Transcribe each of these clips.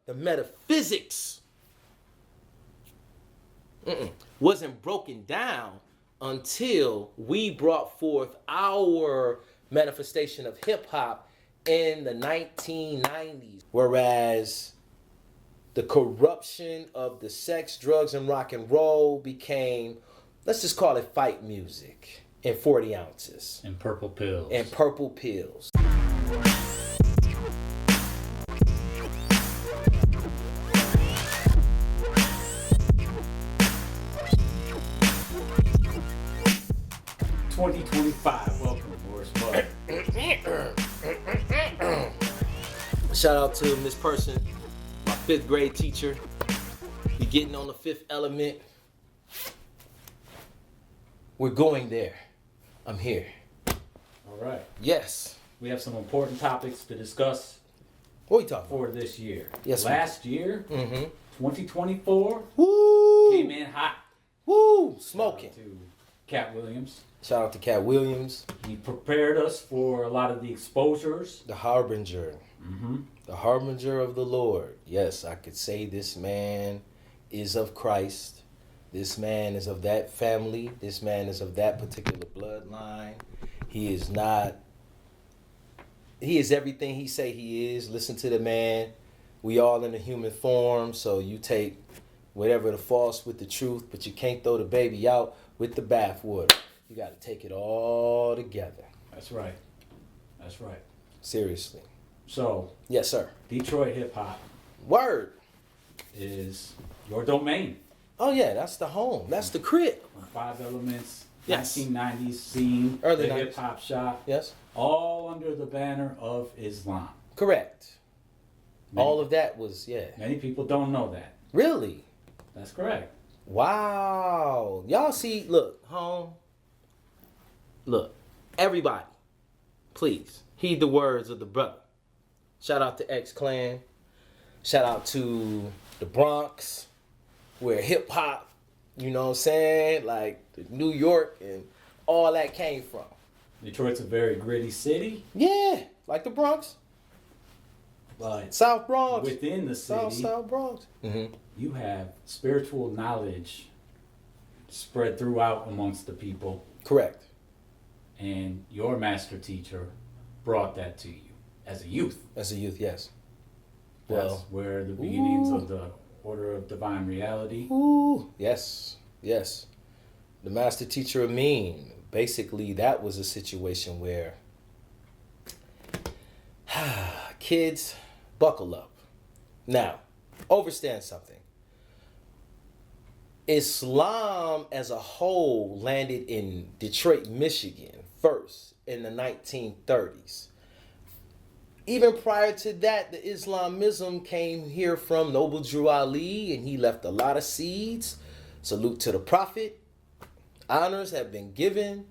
the metaphysics wasn't broken down until we brought forth our manifestation of hip-hop in the 1990s. Whereas the corruption of the sex, drugs, and rock and roll became, let's just call it fight music in 40 ounces. And purple pills. And purple pills. Welcome to Moorish Mudd. Shout out to Miss Person, my 5th grade teacher. We getting on the 5th element. We're going there. I'm here. All right. Yes. We have some important topics to discuss. What are we talking for this year? Yes. Last year, 2024, Woo! came in hot. Woo! Smoking. Shout out to Katt Williams. Shout out to Katt Williams. He prepared us for a lot of the exposures. The harbinger. The harbinger of the Lord. Yes, I could say this man is of Christ. This man is of that family. This man is of that particular bloodline. He is everything he say he is. Listen to the man. We all in a human form, so you take whatever the false with the truth, but you can't throw the baby out with the bathwater. You got to take it all together. That's right. That's right. Seriously. So, yes, sir. Detroit hip hop. Word. Is your domain. Oh, yeah, that's the home. That's the crib. 5 Elements, Yes. 1990s scene, Early the 90s. hip hop shop. Yes. All under the banner of Islam. Correct. Many, All of that was, yeah. Many people don't know that. Really? That's correct. Wow. Y'all see, look, home. Look, everybody, please heed the words of the brother. Shout out to X-Clan. Shout out to the Bronx, where hip hop, you know what I'm saying? Like New York and all that came from. Detroit's a very gritty city. Yeah, like the Bronx. But South Bronx. within the city, South Bronx. you have spiritual knowledge spread throughout amongst the people. Correct. And your master teacher brought that to you as a youth. As a youth, yes. That's Well, where the beginnings of the Order of Divine Reality. ooh, yes, yes. The master teacher Amin. Basically, that was a situation where kids, buckle up. Now, understand something. Islam as a whole landed in Detroit, Michigan first in the 1930s. Even prior to that, the Islamism came here from Noble Drew Ali, and he left a lot of seeds. Salute to the Prophet. Honors have been given.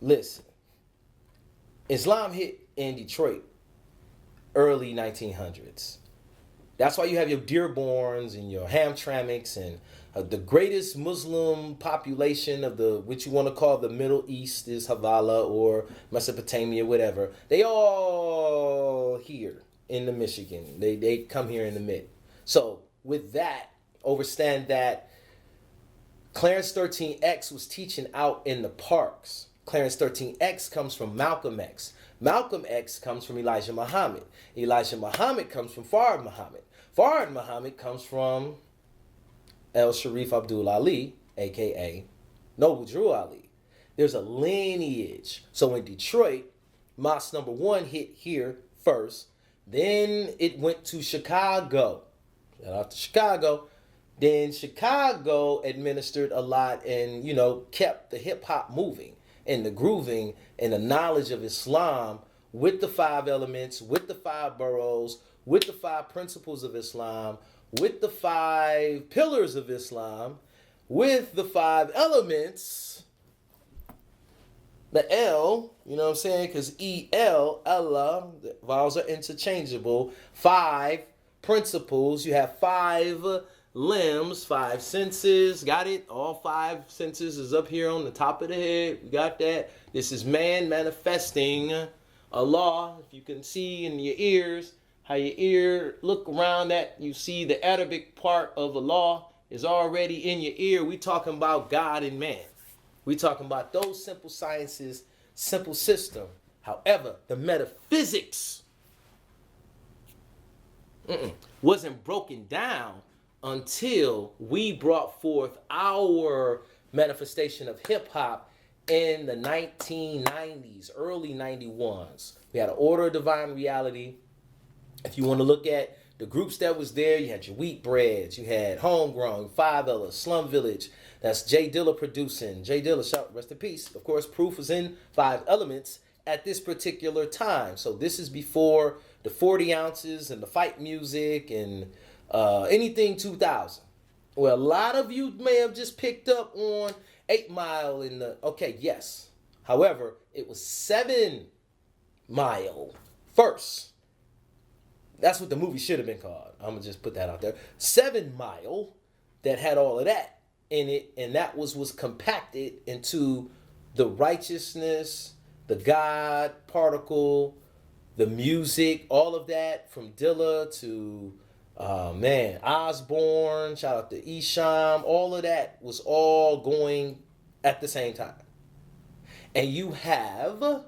Listen, Islam hit in Detroit early 1900s. That's why you have your Dearborns and your Hamtramcks and the greatest Muslim population of the, what you want to call the Middle East is Havala or Mesopotamia, whatever. They all here in the Michigan. They come here in the mid. So with that, understand that Clarence 13X was teaching out in the parks. Clarence 13X comes from Malcolm X. Malcolm X comes from Elijah Muhammad. Elijah Muhammad comes from Fard Muhammad. Fard Muhammad comes from El Sharif Abdul Ali, a.k.a. Noble Drew Ali. There's a lineage. So in Detroit, Mosque number 1 hit here first. Then it went to Chicago. Shout out to Chicago. Then Chicago administered a lot and, you know, kept the hip-hop moving and the grooving and the knowledge of Islam with the 5 elements, with the 5 boroughs, with the 5 principles of Islam, with the 5 pillars of Islam, with the 5 elements, the L, you know what I'm saying? Because E-L, Allah, the vowels are interchangeable. 5 principles. You have 5 limbs, 5 senses. Got it? All 5 senses is up here on the top of the head. We got that. This is man manifesting Allah. If you can see in your ears How your ear look around that, you see the Arabic part of the law is already in your ear. We talking about God and man. We talking about those simple sciences, simple system. However, the metaphysics wasn't broken down until we brought forth our manifestation of hip hop in the 1990s, early 91s. We had an Order of Divine Reality. If you want to look at the groups that was there, you had your Wheat Breads, you had Homegrown, Five Ella, Slum Village. That's Jay Dilla producing. Jay Dilla, shout, rest in peace. Of course, Proof was in Five Elements at this particular time. So this is before the 40 ounces and the fight music and anything 2000. Well, a lot of you may have just picked up on 8 Mile in the, okay, yes. However, it was 7 Mile first. That's what the movie should have been called. I'm going to just put that out there. 7 Mile that had all of that in it, and that was compacted into the righteousness, the God particle, the music, all of that from Dilla to Osborne, shout out to Isham, all of that was all going at the same time. And you have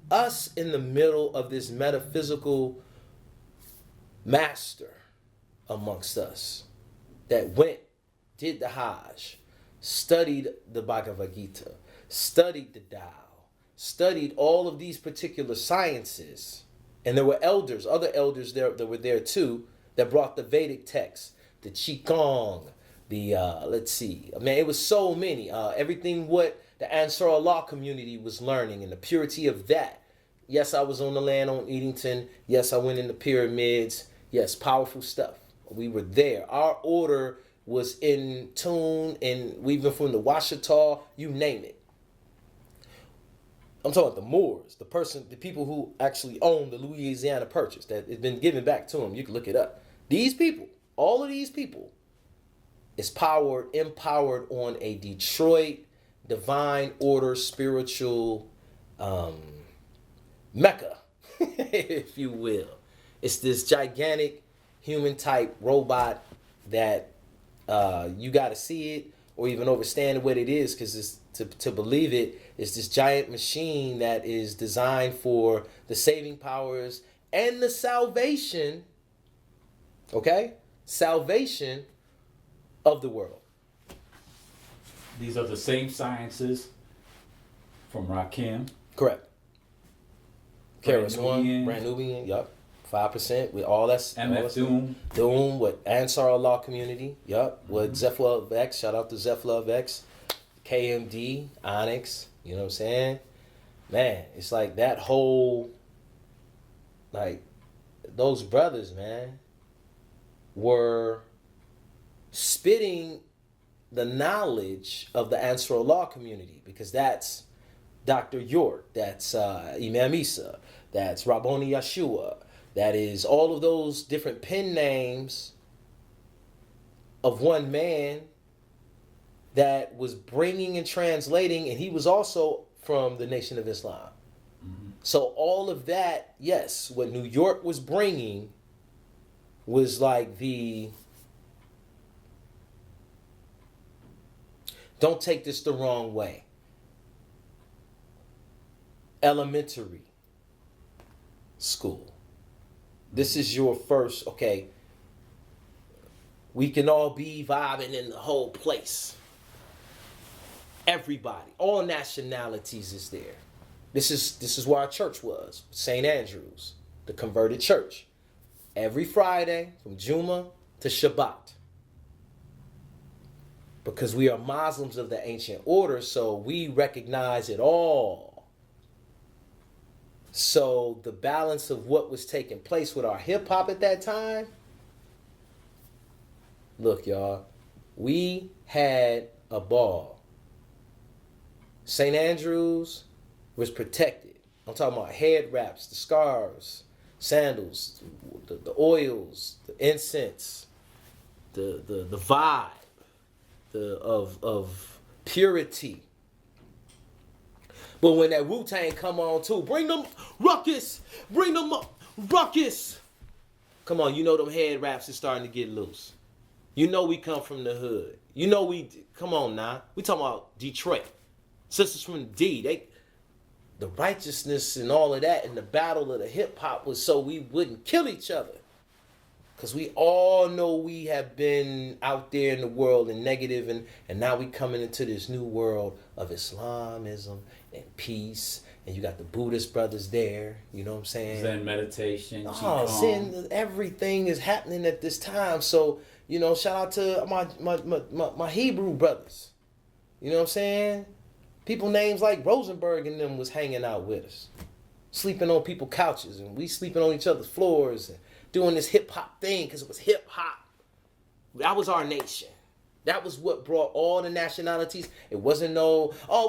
us in the middle of this metaphysical master amongst us that went, did the Hajj, studied the Bhagavad Gita, studied the Tao, studied all of these particular sciences. And there were elders, other elders there that were there too, that brought the Vedic text, the Qigong, the, it was so many. Everything what the Ansar Allah community was learning and the purity of that. Yes, I was on the land on Edenton. Yes, I went in the pyramids. Yes, powerful stuff. We were there. Our order was in tune, and we even from the Washita, you name it. I'm talking about the Moors, the people who actually own the Louisiana Purchase that has been given back to them. You can look it up. These people, all of these people, is empowered on a Detroit divine order spiritual mecca, if you will. It's this gigantic human type robot that you got to see it or even understand what it is, because to believe it is this giant machine that is designed for the saving powers and the salvation, salvation of the world. These are the same sciences from Rakim. Correct. Keras Nubian. One, Brand Nubian, yup. 5% with all that's MF Doom. Doom with Ansar Allah community, yup. With Zephyr of X, shout out to Zephyr of X. KMD, Onyx, you know what I'm saying? Man, it's like that whole, like, those brothers, man, were spitting the knowledge of the Ansar Allah community, because that's Dr. York, that's Imam Isa, that's Rabboni Yeshua, that is all of those different pen names of one man that was bringing and translating, and he was also from the Nation of Islam. Mm-hmm. So all of that, yes, what New York was bringing was like the, don't take this the wrong way, elementary school. This is your first, we can all be vibing in the whole place. Everybody, all nationalities is there. This is where our church was, St. Andrew's, the converted church. Every Friday from Juma to Shabbat. Because we are Muslims of the ancient order, so we recognize it all. So the balance of what was taking place with our hip hop at that time, look, y'all, we had a ball. St. Andrew's was protected. I'm talking about head wraps, the scarves, sandals, the oils, the incense, the vibe of purity. But when that Wu-Tang come on too, bring them ruckus, bring them up, ruckus. Come on, you know them head wraps is starting to get loose. You know we come from the hood. You know come on now. We talking about Detroit. Sisters from the D, the righteousness and all of that and the battle of the hip hop was so we wouldn't kill each other. Because we all know we have been out there in the world and negative, and now we coming into this new world of Islamism and peace. And you got the Buddhist brothers there, you know what I'm saying? Zen meditation, Zen, everything is happening at this time. So, you know, shout out to my Hebrew brothers. You know what I'm saying? People names like Rosenberg and them was hanging out with us. Sleeping on people's couches, and we sleeping on each other's floors and doing this hip hop thing because it was hip hop. That was our nation. That was what brought all the nationalities. It wasn't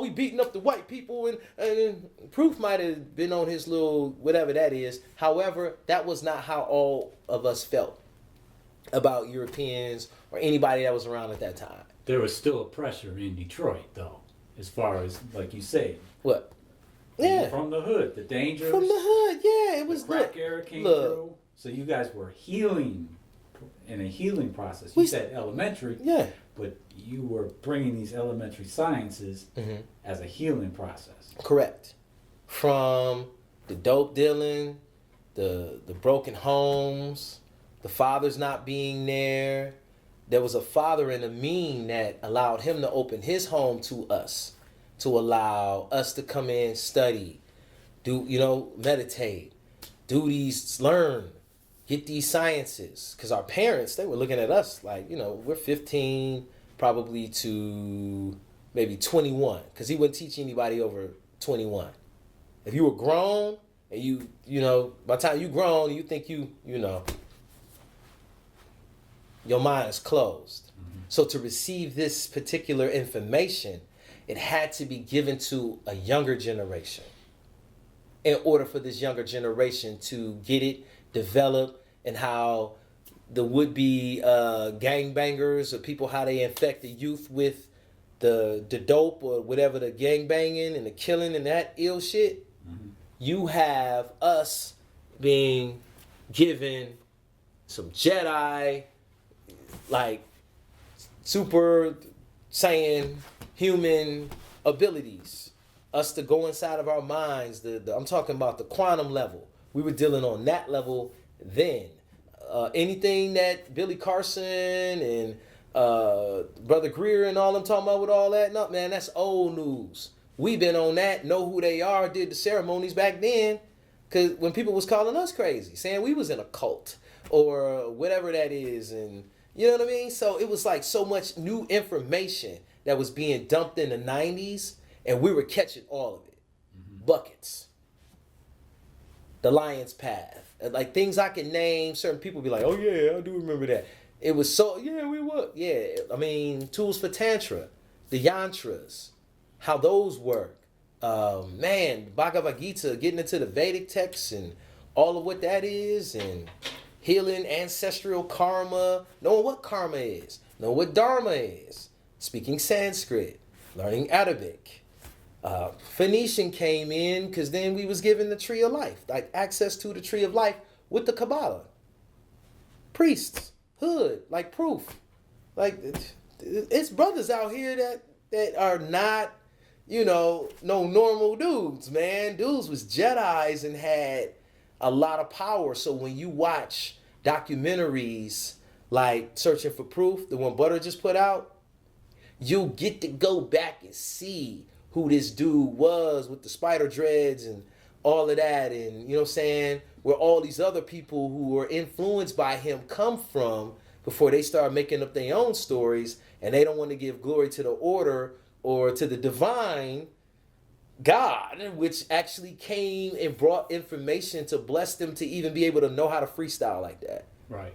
we beating up the white people and Proof might have been on his little whatever that is. However, that was not how all of us felt about Europeans or anybody that was around at that time. There was still a pressure in Detroit, though, as far as, like you said. What? Yeah. From the hood, the dangers. From the hood, yeah. It was the crack era came through. So you guys were healing in a healing process. You said elementary. Yeah. But you were bringing these elementary sciences as a healing process. Correct. From the dope dealing, the broken homes, the fathers not being there. There was a father in Amin that allowed him to open his home to us, to allow us to come in, study, meditate, learn, get these sciences. Because our parents, they were looking at us like, we're 15 probably to maybe 21. Because he wouldn't teach anybody over 21. If you were grown and by the time you grown, you think your mind is closed. Mm-hmm. So to receive this particular information, it had to be given to a younger generation in order for this younger generation to get it, develop, and how the would-be gangbangers or people, how they infect the youth with the dope or whatever, the gangbanging and the killing and that ill shit. Mm-hmm. You have us being given some Jedi, like super Saiyan human abilities, us to go inside of our minds. I'm talking about the quantum level. We were dealing on that level then. Anything that Billy Carson and Brother Greer and all them talking about with all that, no, man, that's old news. We been on that, know who they are, did the ceremonies back then. Because when people was calling us crazy, saying we was in a cult or whatever that is, and you know what I mean? So it was like so much new information that was being dumped in the 90s, and we were catching all of it. Mm-hmm. Buckets. The Lion's Path. Like things I can name, certain people be like, oh yeah, I do remember that. It was so, yeah, we were. Yeah, I mean, tools for Tantra, the yantras, how those work. Bhagavad Gita, getting into the Vedic texts and all of what that is, and healing ancestral karma, knowing what karma is, knowing what dharma is, speaking Sanskrit, learning Arabic. Phoenician came in because then we was given the tree of life, like access to the tree of life with the Kabbalah. Priests, hood, like Proof. Like it's brothers out here that are not, no normal dudes, man. Dudes was Jedis and had a lot of power. So when you watch documentaries like Searching for Proof, the one Butter just put out, you'll get to go back and see who this dude was with the spider dreads and all of that, and you know what I'm saying, where all these other people who were influenced by him come from before they start making up their own stories, and they don't want to give glory to the order or to the divine God, which actually came and brought information to bless them to even be able to know how to freestyle like that. Right.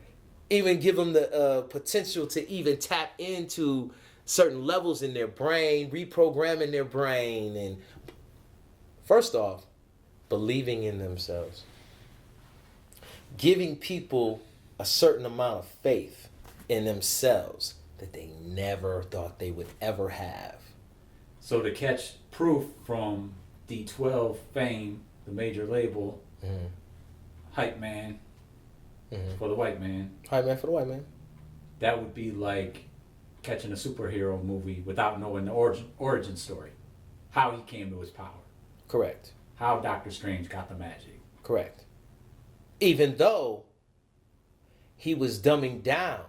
Even give them the potential to even tap into certain levels in their brain, reprogramming their brain, and first off, believing in themselves. Giving people a certain amount of faith in themselves that they never thought they would ever have. So to catch Proof from D12 fame, the major label, hype man, for the white man. Hype man for the white man. That would be like catching a superhero movie without knowing the origin story. How he came to his power. Correct. How Doctor Strange got the magic. Correct. Even though he was dumbing down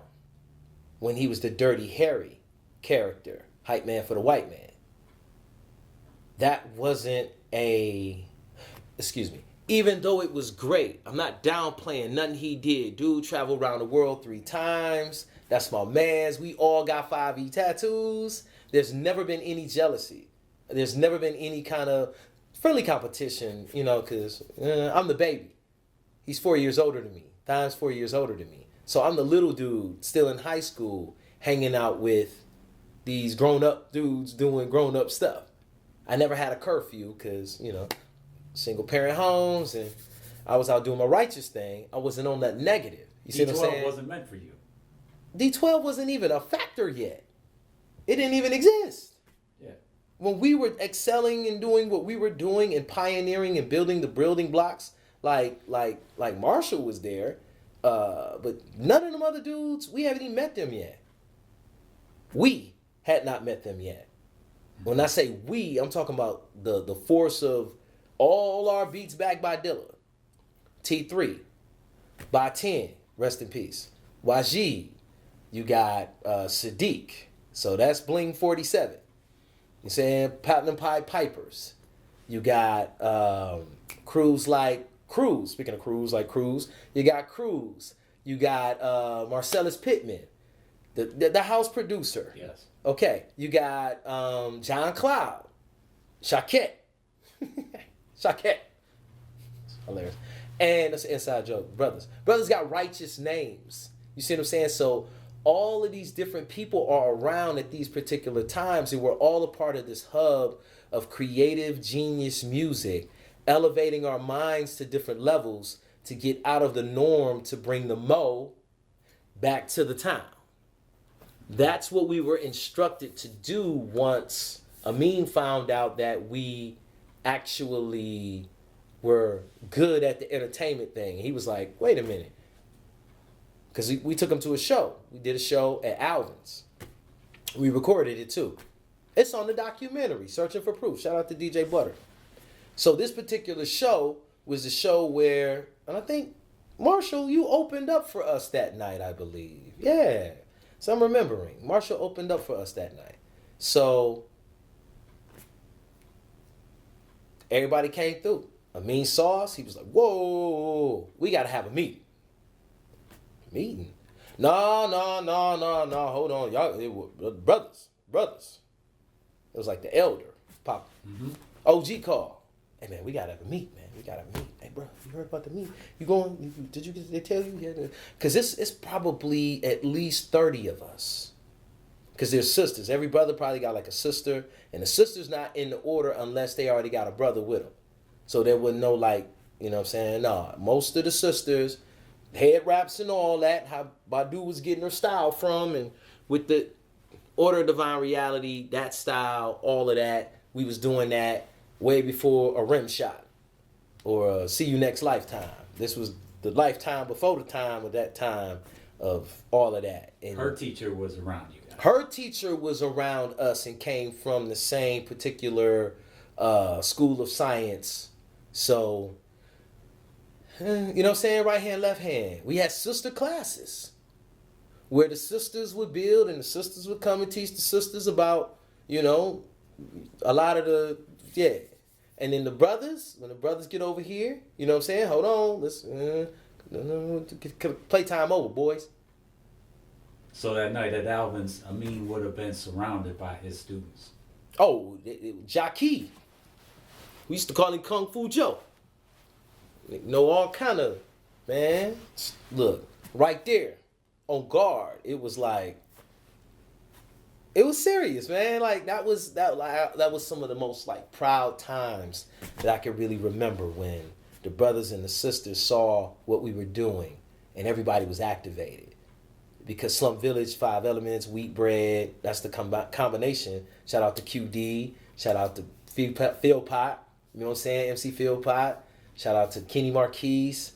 when he was the Dirty Harry character, hype man for the white man. That wasn't even though it was great, I'm not downplaying nothing he did. Dude traveled around the world 3 times. That's my man's. We all got 5E tattoos. There's never been any jealousy. There's never been any kind of friendly competition, because I'm the baby. He's 4 years older than me. Dime's 4 years older than me. So I'm the little dude still in high school hanging out with these grown-up dudes doing grown-up stuff. I never had a curfew because, single-parent homes, and I was out doing my righteous thing. I wasn't on that negative. You see what I'm saying? D12 wasn't meant for you. D12 wasn't even a factor yet. It didn't even exist. Yeah. When we were excelling and doing what we were doing and pioneering and building the building blocks, like Marshall was there, but none of them other dudes, we haven't even met them yet. We had not met them yet. When I say we, I'm talking about the force of all our beats back by Dilla. T3, by 10, rest in peace. YG, you got Sadiq, so that's Bling 47. You saying Platinum Pie Pipers. You got crews like Cruz. Speaking of crews like Cruz, you got Cruz. You got Marcellus Pittman, the house producer. Yes. Okay, you got John Cloud, Shaquette. Shaquette. Hilarious. And that's an inside joke. Brothers got righteous names. You see what I'm saying? So all of these different people are around at these particular times, and we're all a part of this hub of creative genius music, elevating our minds to different levels to get out of the norm to bring the mo back to the town. That's what we were instructed to do once Amin found out that we actually were good at the entertainment thing. He was like, wait a minute. Because we took him to a show. We did a show at Alvin's. We recorded it too. It's on the documentary, Searching for Proof. Shout out to DJ Butter. So this particular show was the show where, and I think, Marshall, you opened up for us that night, I believe. Yeah. So I'm remembering. Marshall opened up for us that night. So everybody came through. Amin saw us. He was like, whoa, we got to have a meeting. Meeting? No. Hold on. Y'all, it was brothers. It was like the elder. Pop. Mm-hmm. OG call. Hey, man, we got to have a meet, man. We got to have a meet. Hey, bro, you heard about the meet? You going? Did they tell you? Yeah. Because it's probably at least 30 of us. Because there's sisters. Every brother probably got like a sister. And the sister's not in the order unless they already got a brother with them. So there was no like, you know what I'm saying? No, most of the sisters, head wraps and all that, how Badu was getting her style from, and with the Order of Divine Reality, that style, all of that, we was doing that way before a rim shot or a See You Next Lifetime. This was the lifetime before the time of that time of all of that. And her teacher was around you guys. Her teacher was around us and came from the same particular school of science. So, you know what I'm saying? Right hand, left hand. We had sister classes where the sisters would build and the sisters would come and teach the sisters about, a lot of the, yeah. And then the brothers, when the brothers get over here, you know what I'm saying? Hold on, let's, playtime over, boys. So that night at Alvin's, Amin would have been surrounded by his students. Oh, Jackie. We used to call him Kung Fu Joe. All kind of, man. Look, right there, on guard. It was like, it was serious, man. Like that was some of the most like proud times that I can really remember when the brothers and the sisters saw what we were doing and everybody was activated. Because Slump Village, 5 Elements, Wheat Bread, that's the combination. Shout out to QD, shout out to Phil Pot. You know what I'm saying? MC Phil Pot. Shout out to Kenny Marquise.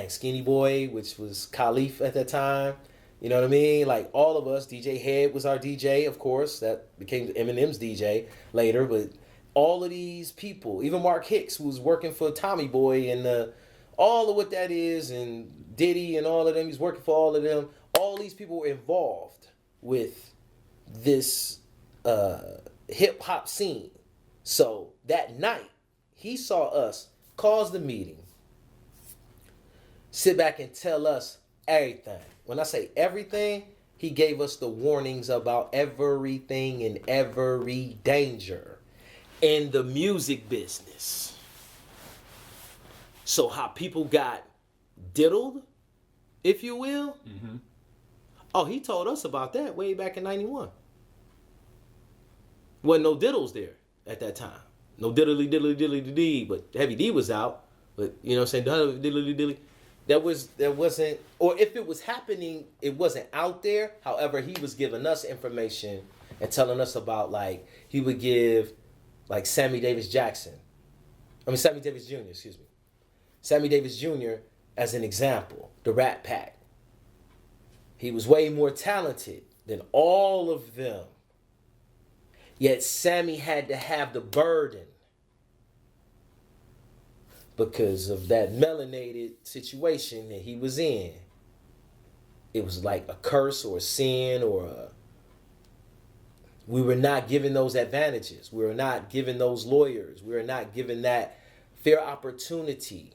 Skinny Boy, which was Khalif at that time. You know what I mean? Like all of us, DJ Head was our DJ, of course. That became Eminem's DJ later. But all of these people, even Mark Hicks, who was working for Tommy Boy and all of what that is, and Diddy and all of them, he's working for all of them. All these people were involved with this hip hop scene. So that night, he saw us, calls the meeting, sit back and tell us everything. When I say everything, he gave us the warnings about everything and every danger in the music business. So how people got diddled, if you will. Mm-hmm. Oh, he told us about that way back in 91. Wasn't no diddles there at that time. No diddly diddly diddly diddly, but Heavy D was out. But you know what I'm saying? Diddly diddly. There wasn't, or if it was happening, it wasn't out there. However, he was giving us information and telling us about, like, he would give, like, Sammy Davis Jr., excuse me. Sammy Davis Jr. as an example, the Rat Pack. He was way more talented than all of them. Yet Sammy had to have the burden because of that melanated situation that he was in. It was like a curse or a sin we were not given those advantages. We were not given those lawyers. We were not given that fair opportunity.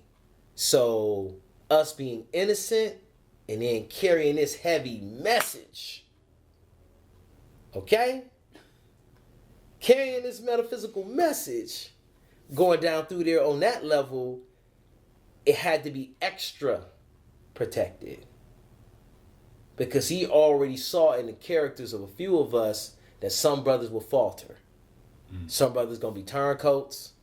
So us being innocent and then carrying this heavy message, okay? Carrying this metaphysical message, going down through there on that level, it had to be extra protected. Because he already saw in the characters of a few of us that some brothers will falter. Some brothers gonna be turncoats.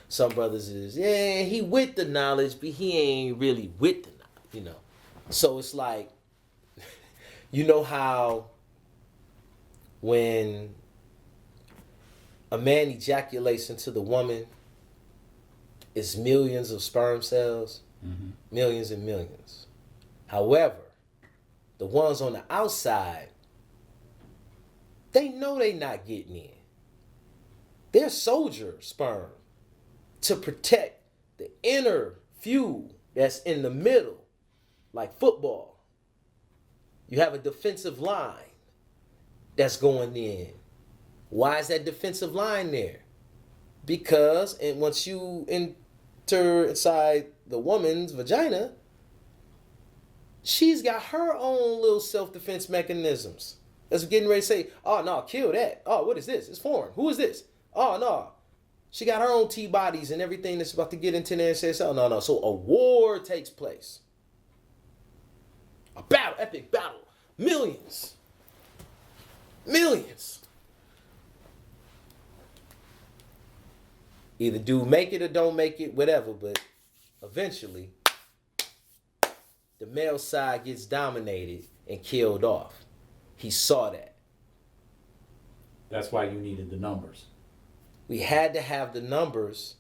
Some brothers is, he with the knowledge, but he ain't really with the knowledge, you know. So it's like, you know how when a man ejaculates into the woman, it's millions of sperm cells, millions and millions. However, the ones on the outside, they know they not getting in. They're soldier sperm to protect the inner few that's in the middle, like football. You have a defensive line that's going in. Why is that defensive line there? Because once you enter inside the woman's vagina, she's got her own little self-defense mechanisms. That's getting ready to say, oh, no, kill that. Oh, what is this? It's foreign. Who is this? Oh, no. She got her own T-bodies and everything that's about to get into there and say, oh, no. So a war takes place. A battle, epic battle. Millions. Either do make it or don't make it, whatever, but eventually the male side gets dominated and killed off. He saw that. That's why you needed the numbers. We had to have the numbers.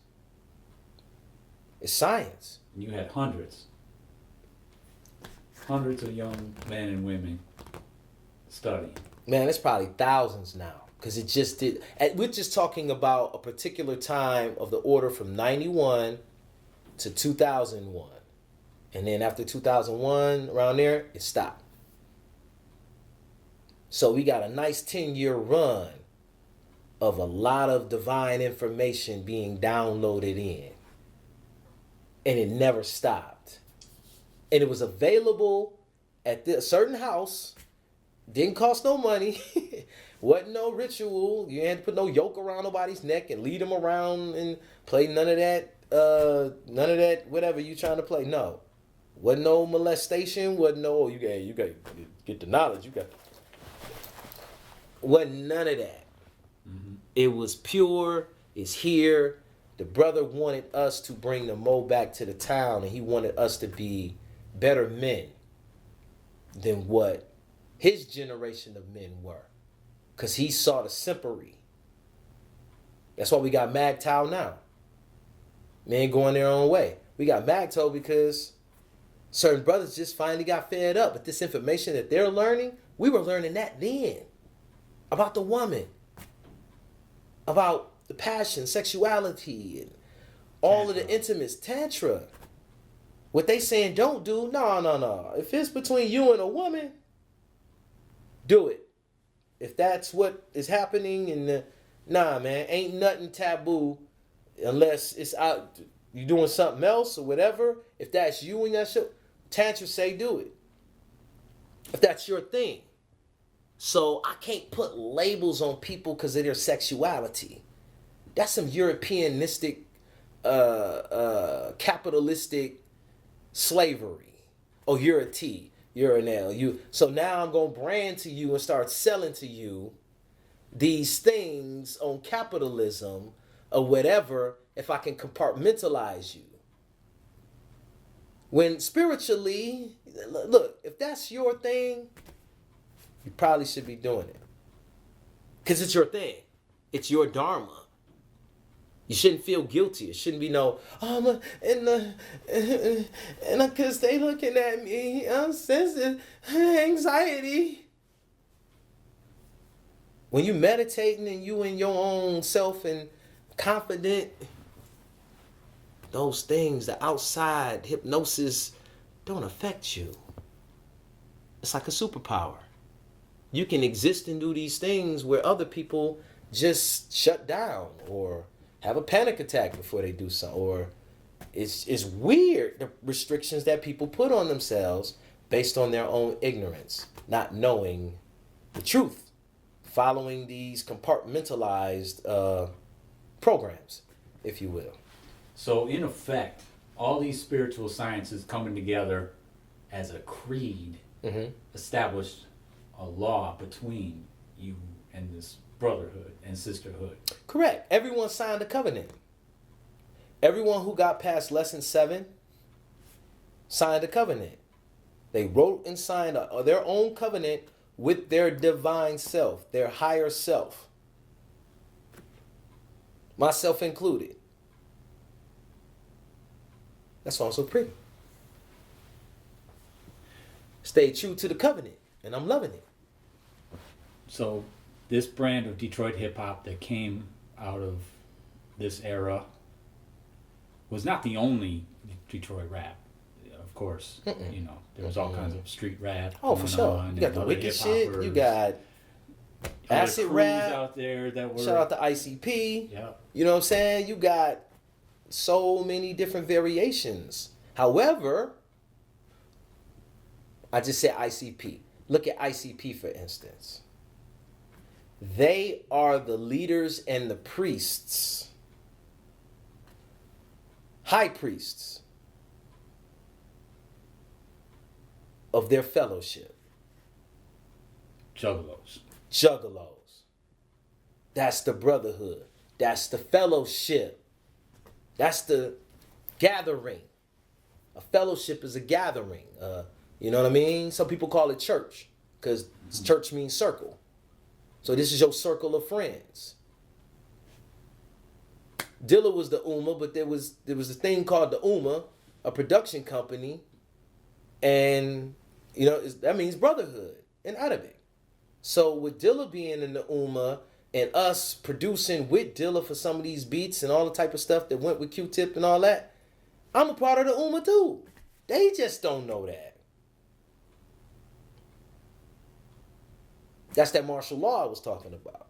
It's science. And you had hundreds of young men and women studying. Man, it's probably thousands now. Because it just did. We're just talking about a particular time of the order from 91 to 2001. And then after 2001, around there, it stopped. So we got a nice 10-year run of a lot of divine information being downloaded in. And it never stopped. And it was available at a certain house. Didn't cost no money. Wasn't no ritual. You had to put no yoke around nobody's neck and lead them around and play none of that, whatever you trying to play. No. Wasn't no molestation. Wasn't no, you got to get the knowledge. Wasn't none of that. Mm-hmm. It was pure. It's here. The brother wanted us to bring the Mo back to the town, and he wanted us to be better men than what his generation of men were. Because he saw the simpery. That's why we got MGTOW now. Men going their own way. We got MGTOW because Certain brothers just finally got fed up with this information that they're learning. We were learning that then. About the woman. About the passion, sexuality, and all of the intimates, tantra. What they saying don't do, no. If it's between you and a woman, do it. If that's what is happening, nah, man, ain't nothing taboo unless it's out, you doing something else or whatever. If that's you and that shit, tantra say do it. If that's your thing. So I can't put labels on people because of their sexuality. That's some Europeanistic, capitalistic slavery. Oh, you're a T. You're an L. So now I'm going to brand to you and start selling to you these things on capitalism or whatever if I can compartmentalize you. When spiritually, look, if that's your thing, you probably should be doing it. Because it's your thing. It's your dharma. You shouldn't feel guilty. It shouldn't be no, and because they looking at me, I'm sensitive, anxiety. When you meditating and you in your own self and confident, those things, the outside hypnosis, don't affect you. It's like a superpower. You can exist and do these things where other people just shut down or have a panic attack before they do something. Or it's weird, the restrictions that people put on themselves based on their own ignorance, not knowing the truth, following these compartmentalized programs, if you will. So in effect, all these spiritual sciences coming together as a creed established a law between you and this brotherhood and sisterhood. Correct. Everyone signed a covenant. Everyone who got past lesson 7 signed a covenant. They wrote and signed their own covenant with their divine self, their higher self. Myself included. That's why I'm so pretty. Stay true to the covenant, and I'm loving it. So this brand of Detroit hip-hop that came out of this era was not the only Detroit rap, of course. You know, there was all kinds of street rap. Oh, for sure. You got the wicked shit. You got acid rap out there that were. Shout out to ICP. Yeah. You know what I'm saying? You got so many different variations. However, I just said ICP. Look at ICP, for instance. They are the leaders and the priests, high priests of their fellowship. Juggalos. That's the brotherhood. That's the fellowship. That's the gathering. A fellowship is a gathering. You know what I mean? Some people call it church because church means circle. So this is your circle of friends. Dilla was the Ummah, but there was a thing called the Ummah, a production company, and you know that means brotherhood in Arabic. So with Dilla being in the Ummah and us producing with Dilla for some of these beats and all the type of stuff that went with Q-Tip and all that, I'm a part of the Ummah too. They just don't know that. That's that martial law I was talking about.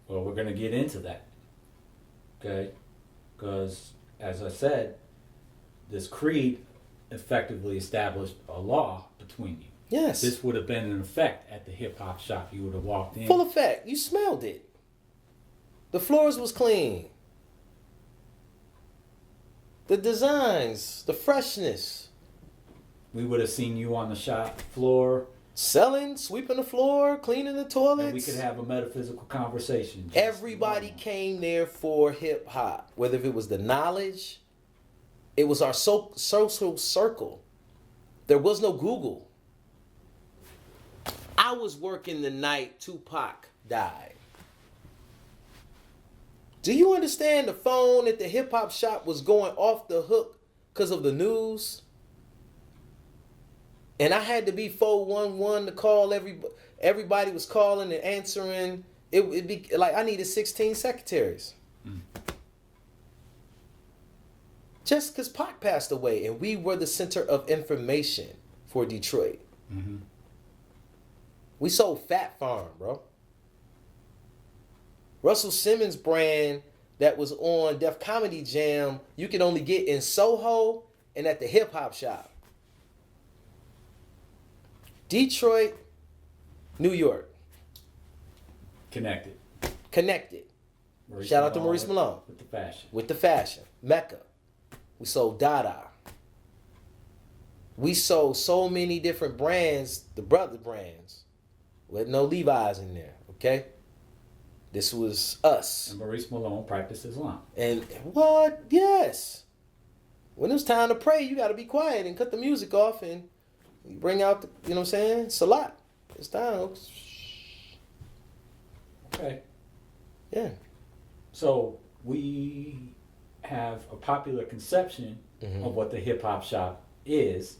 Well, we're going to get into that. Okay? Because, as I said, this creed effectively established a law between you. Yes. This would have been in effect at the hip-hop shop. You would have walked in. Full effect. You smelled it. The floors was clean. The designs, the freshness. We would have seen you on the shop floor. Selling, sweeping the floor, cleaning the toilets. And we could have a metaphysical conversation. Everybody came there for hip hop. Whether it was the knowledge, it was our social circle. There was no Google. I was working the night Tupac died. Do you understand the phone at the hip hop shop was going off the hook because of the news? And I had to be 411 to call everybody was calling and answering. It'd be like I needed 16 secretaries. Just because Pac passed away and we were the center of information for Detroit. Mm-hmm. We sold Fat Farm, bro. Russell Simmons brand that was on Def Comedy Jam, you can only get in Soho and at the hip hop shop. Detroit, New York. Connected. Shout out to Maurice Malone. With the fashion. Mecca. We sold Dada. We sold so many different brands, the brother brands, with no Levi's in there, okay? This was us. And Maurice Malone practiced Islam. And what? Yes. When it's time to pray, you got to be quiet and cut the music off and bring out the, you know what I'm saying? Salat. It's time. Okay. Yeah. So we have a popular conception of what the hip hop shop is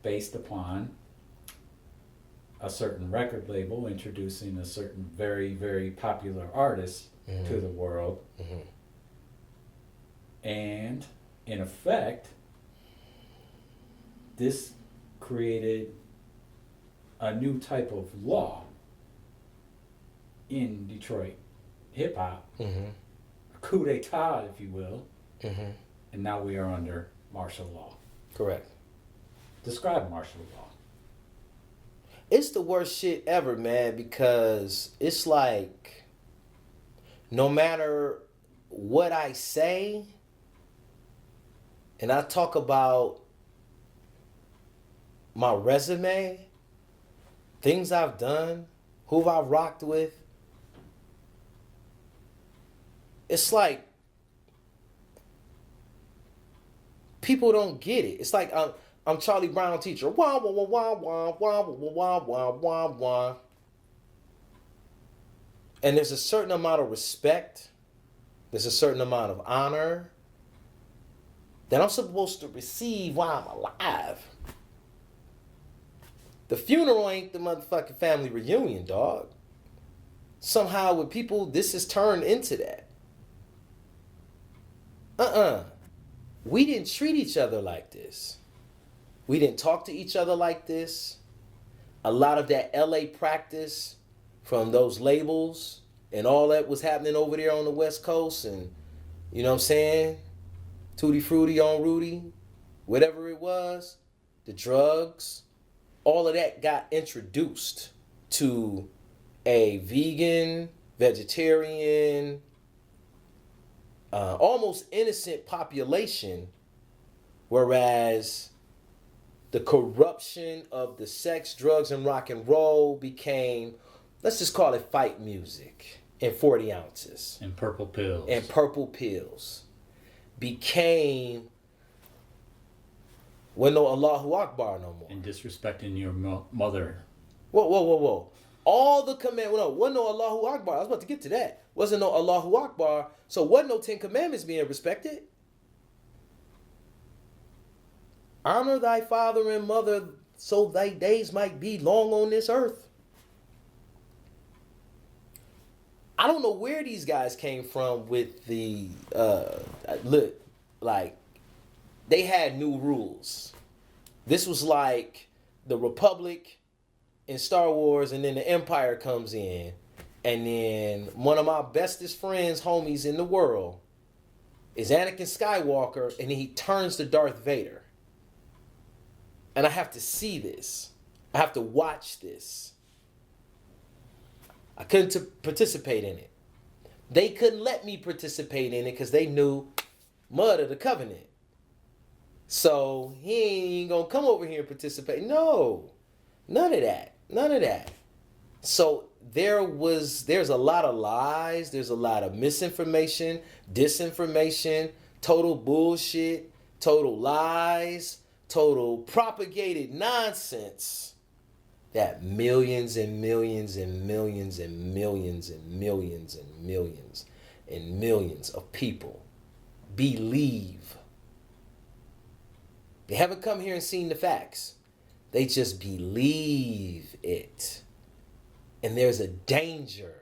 based upon a certain record label introducing a certain very, very popular artist to the world. And in effect, this created a new type of law in Detroit hip hop, a coup d'etat, if you will, and now we are under martial law. Correct. Describe martial law. It's the worst shit ever, man, because it's like no matter what I say, and I talk about my resume, things I've done, who I've rocked with, it's like people don't get it. It's like I'm Charlie Brown teacher. Wah wah wah wah wah wah wah wah wah wah. And there's a certain amount of respect. There's a certain amount of honor that I'm supposed to receive while I'm alive. The funeral ain't the motherfucking family reunion, dog. Somehow with people, this has turned into that. We didn't treat each other like this. We didn't talk to each other like this. A lot of that LA practice from those labels and all that was happening over there on the West Coast, and you know what I'm saying? Tutti Frutti on Rudy, whatever it was, the drugs, all of that got introduced to a vegan, vegetarian, almost innocent population, whereas the corruption of the sex, drugs, and rock and roll became, let's just call it fight music in 40 ounces. And purple pills. And purple pills. Became, well, no Allahu Akbar no more. And disrespecting your mother. Whoa. All the command, no, wasn't no Allahu Akbar. I was about to get to that. Wasn't no Allahu Akbar. So wasn't no 10 Commandments being respected. Honor thy father and mother so thy days might be long on this earth. I don't know where these guys came from with the, look, like, they had new rules. This was like the Republic in Star Wars, and then the Empire comes in. And then one of my bestest friends, homies in the world, is Anakin Skywalker, and he turns to Darth Vader. And I have to see this. I have to watch this. I couldn't participate in it. They couldn't let me participate in it because they knew Mudd of the Covenant. So he ain't gonna come over here and participate. No, none of that. So there's a lot of lies. There's a lot of misinformation, disinformation, total bullshit, total lies, total propagated nonsense that millions and millions and millions and millions and millions and millions and millions of people believe. They haven't come here and seen the facts. They just believe it. And there's a danger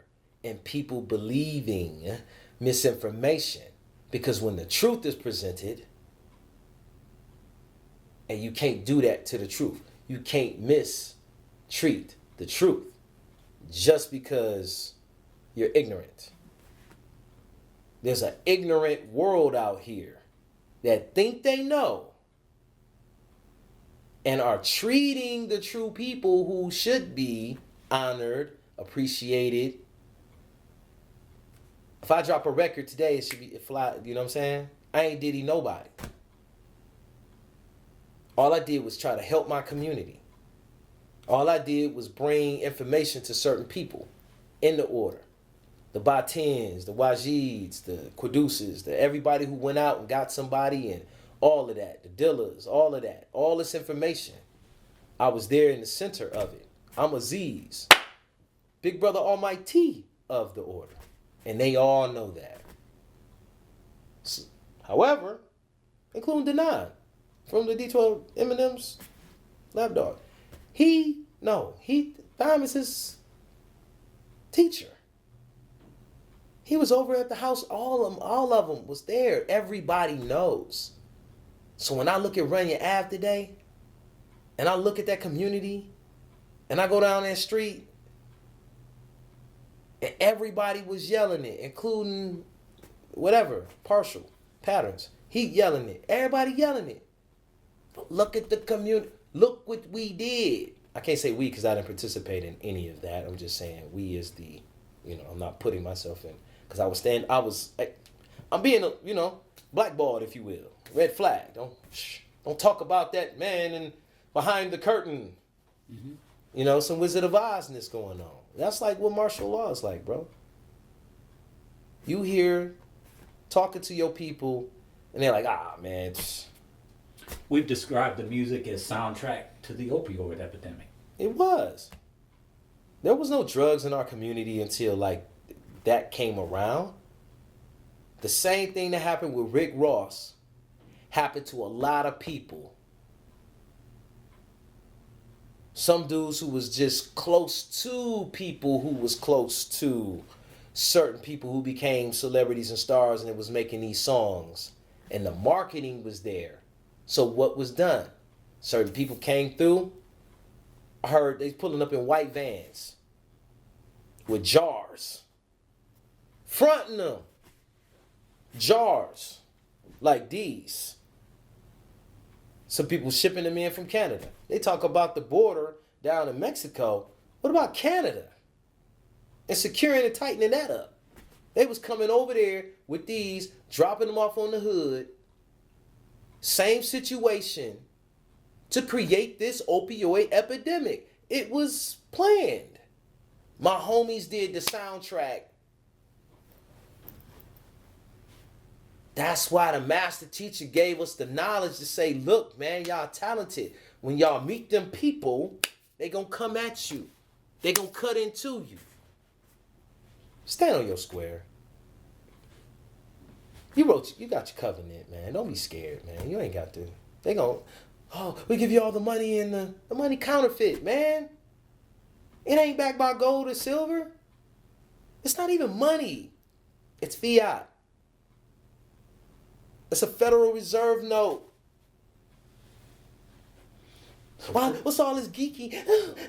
in people believing misinformation, because when the truth is presented, and you can't do that to the truth. You can't mistreat the truth just because you're ignorant. There's an ignorant world out here that think they know and are treating the true people who should be honored, appreciated. If I drop a record today, it should be fly. You know what I'm saying? I ain't diddy nobody. All I did was try to help my community. All I did was bring information to certain people in the order. The Batins, the Wajids, the Quduses, everybody who went out and got somebody, and all of that, the Dillas, all of that, all this information. I was there in the center of it. I'm Aziz, Big Brother Almighty of the order. And they all know that. So, however, including Denon from the D12 Eminem's lapdog. Diamond's his teacher. He was over at the house. All of them was there. Everybody knows. So when I look at Runyon Ave today, and I look at that community, and I go down that street, and everybody was yelling it, including whatever, partial patterns. He yelling it. Everybody yelling it. But look at the community. Look what we did. I can't say we because I didn't participate in any of that. I'm just saying we as the, I'm not putting myself in. Because I'm being, blackballed, if you will. Red flag. Don't talk about that man and behind the curtain. Mm-hmm. Some Wizard of Ozness going on. That's like what martial law is like, bro. You here talking to your people, and they're like, man. We've described the music as soundtrack to the opioid epidemic. It was. There was no drugs in our community until that came around. The same thing that happened with Rick Ross happened to a lot of people. Some dudes who was just close to people who was close to certain people who became celebrities and stars, and it was making these songs. And the marketing was there. So what was done? Certain people came through. I heard they pulling up in white vans with jars. Fronting them. Jars like these. Some people shipping them in from Canada. They talk about the border down in Mexico. What about Canada? And securing and tightening that up. They was coming over there with these, dropping them off on the hood. Same situation to create this opioid epidemic. It was planned. My homies did the soundtrack. That's why the master teacher gave us the knowledge to say, look, man, y'all talented. When y'all meet them people, they gonna come at you. They gonna cut into you. Stand on your square. You got your covenant, man. Don't be scared, man. You ain't got to. They gon', we give you all the money and the money counterfeit, man. It ain't backed by gold or silver. It's not even money. It's fiat. It's a Federal Reserve note. What's all this geeky?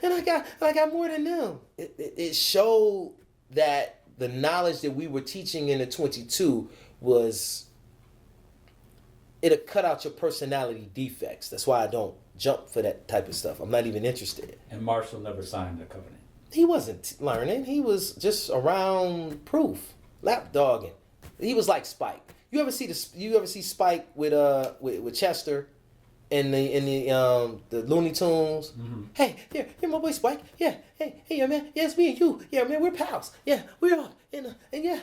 And I got more than them. It showed that the knowledge that we were teaching in the 22 was, it'll cut out your personality defects. That's why I don't jump for that type of stuff. I'm not even interested. And Marshall never signed the covenant. He wasn't learning. He was just around proof, lapdogging. He was like Spike. You ever see Spike with Chester in the Looney Tunes? Mm-hmm. Hey, here my boy Spike. Yeah, hey, yeah, man. Yeah, it's me and you. Yeah, man, we're pals. Yeah, we're all and yeah.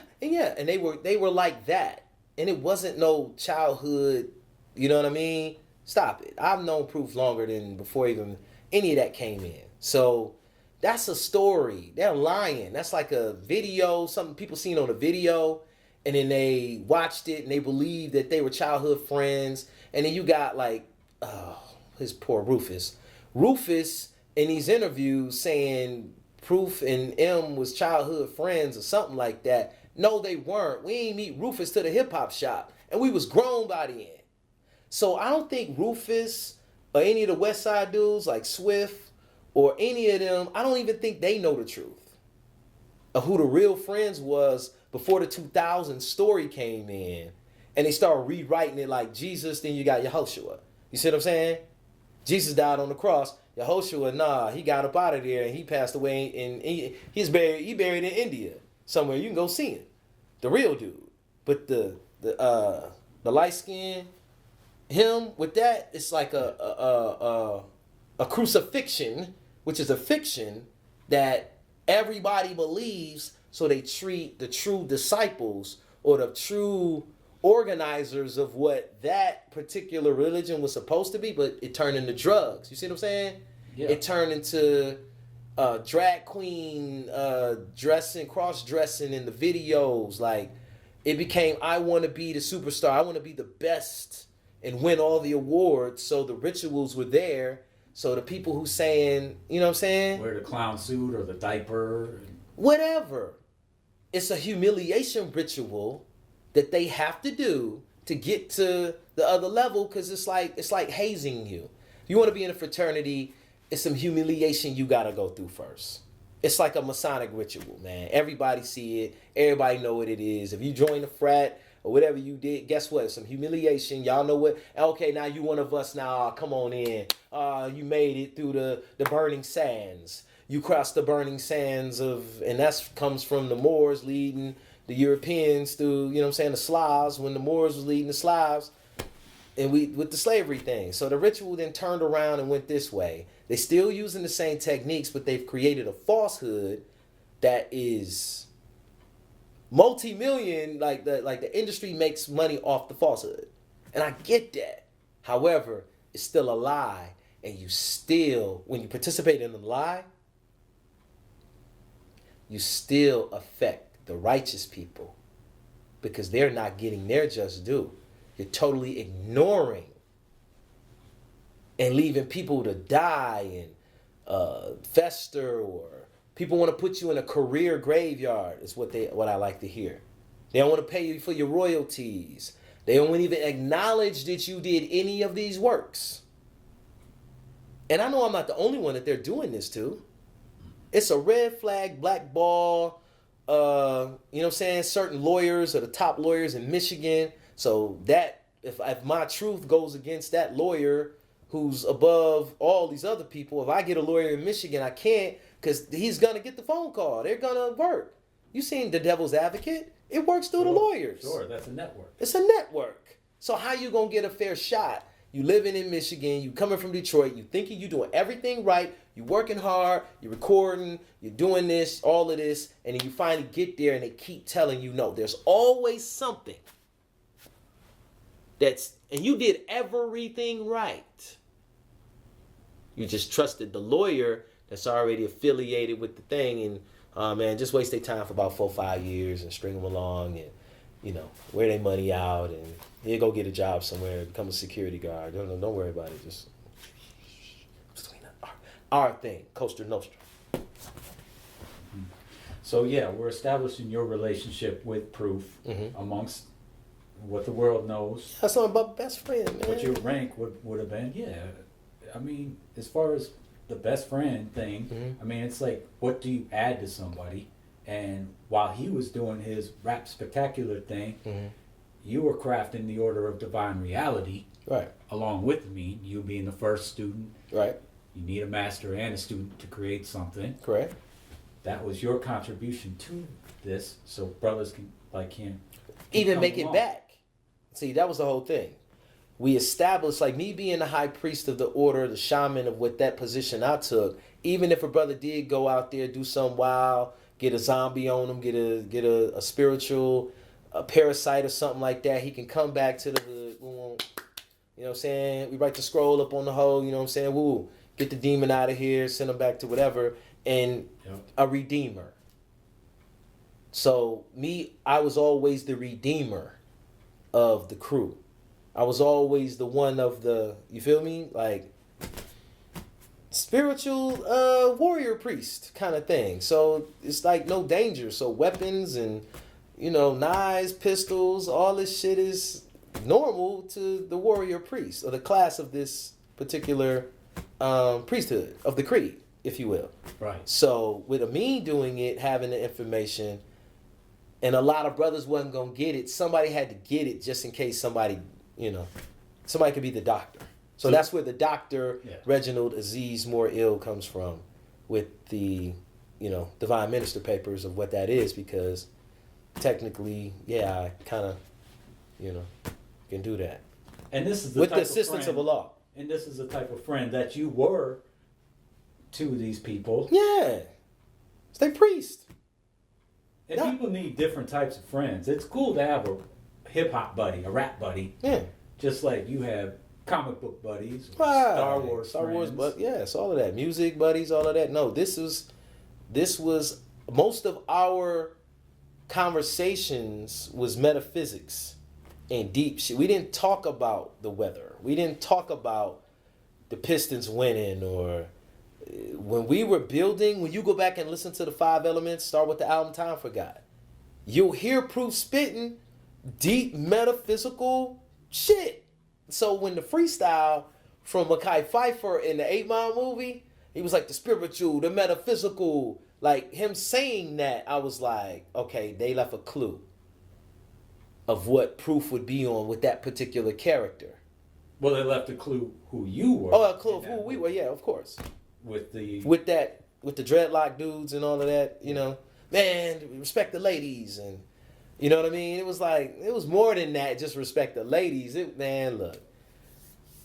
And they were like that. And it wasn't no childhood, you know what I mean? Stop it. I've known Proof longer than before even any of that came in. So that's a story. They're lying. That's like a video, something people seen on a video, and then they watched it and they believed that they were childhood friends. And then you got his poor Rufus Rufus in these interviews saying Proof and M was childhood friends or something like that. No, they weren't. We ain't meet Rufus to the hip hop shop, and we was grown by then. So I don't think Rufus or any of the West Side dudes like Swift or any of them, I don't even think they know the truth of who the real friends was before the 2000 story came in, and they started rewriting it like Jesus. Then you got Yehoshua. You see what I'm saying? Jesus died on the cross. Yehoshua, nah, he got up out of there and he passed away, and he's buried. He buried in India somewhere. You can go see him, the real dude. But the light skin, him with that, it's like a crucifixion, which is a fiction that everybody believes. So they treat the true disciples or the true organizers of what that particular religion was supposed to be, but it turned into drugs. You see what I'm saying? Yeah. It turned into drag queen dressing, cross-dressing in the videos. Like, it became, I want to be the superstar. I want to be the best and win all the awards. So the rituals were there. So the people who saying, you know what I'm saying? Wear the clown suit or the diaper. Whatever. It's a humiliation ritual that they have to do to get to the other level, because it's like hazing you. If you want to be in a fraternity, it's some humiliation you got to go through first. It's like a Masonic ritual, man. Everybody see it. Everybody know what it is. If you join a frat or whatever you did, guess what? Some humiliation. Y'all know what? Okay, now you one of us now. Come on in. You made it through the burning sands. You crossed the burning sands and that comes from the Moors leading the Europeans through, you know what I'm saying, the Slavs, when the Moors was leading the Slavs, and with the slavery thing. So the ritual then turned around and went this way. They're still using the same techniques, but they've created a falsehood that is multi-million, like the industry makes money off the falsehood. And I get that. However, it's still a lie, and you still, when you participate in the lie, you still affect the righteous people, because they're not getting their just due. You're totally ignoring and leaving people to die and fester, or people want to put you in a career graveyard is what I like to hear. They don't want to pay you for your royalties. They don't even acknowledge that you did any of these works. And I know I'm not the only one that they're doing this to. It's a red flag, blackball. You know what I'm saying? Certain lawyers are the top lawyers in Michigan. So that if my truth goes against that lawyer who's above all these other people, if I get a lawyer in Michigan, I can't, because he's gonna get the phone call. They're gonna work. You seen The Devil's Advocate? It works through the lawyers. Sure, that's a network. It's a network. So how you gonna get a fair shot? You living in Michigan, you coming from Detroit, you thinking you doing everything right, you working hard, you're recording, you're doing this, all of this, and then you finally get there and they keep telling you no. There's always something and you did everything right. You just trusted the lawyer that's already affiliated with the thing, and man, just waste their time for about 4 or 5 years and string them along and, you know, wear their money out and here, go get a job somewhere, become a security guard. Don't worry about it. Just between our thing, Costa Nostra. So yeah, we're establishing your relationship with Proof amongst what the world knows. That's something about best friend, man. What your rank would have been. Yeah, I mean, as far as the best friend thing, I mean, it's like, what do you add to somebody? And while he was doing his rap spectacular thing, you were crafting the order of divine reality, right? Along with me, you being the first student, right? You need a master and a student to create something, correct? That was your contribution to this, so brothers can even make it back. See, that was the whole thing. We established, like me being the high priest of the order, the shaman of what that position I took. Even if a brother did go out there, do something wild, get a zombie on him, get a spiritual. A parasite or something like that, he can come back to the hood. You know what I'm saying? We write the scroll up on the hole, you know what I'm saying? Woo, get the demon out of here, send him back to whatever, and a redeemer. So I was always the redeemer of the crew. I was always the one of the, you feel me? Like, spiritual warrior priest kind of thing. So it's like no danger. So weapons and knives, pistols, all this shit is normal to the warrior priest or the class of this particular priesthood of the creed, if you will. Right. So with Amin doing it, having the information, and a lot of brothers wasn't gonna get it. Somebody had to get it just in case somebody could be the doctor. So that's where the doctor, Reginald Aziz Moore Ill, comes from with the, Divine Minister papers of what that is, because technically, I kind of, can do that. And this is with the assistance of Allah. And this is the type of friend that you were to these people. Yeah. Stay priest. And people need different types of friends. It's cool to have a hip-hop buddy, a rap buddy. Yeah. Just like you have comic book buddies, right. Star Wars but it's all of that. Music buddies, all of that. No, this was most of our conversations was metaphysics and deep shit. We didn't talk about the weather. We didn't talk about the Pistons winning, or when we were building, when you go back and listen to the 5 Elements, start with the album Time for God, you'll hear Proof spitting deep metaphysical shit. So when the freestyle from Mekhi Phifer in the 8 Mile movie, he was like the spiritual, the metaphysical, like him saying that, I was like, okay, they left a clue of what Proof would be on with that particular character. Well, they left a clue who you were. Oh, a clue of who we were, yeah, of course. With the dreadlock dudes and all of that, man, respect the ladies, and you know what I mean? It was like, it was more than that, just respect the ladies. Look,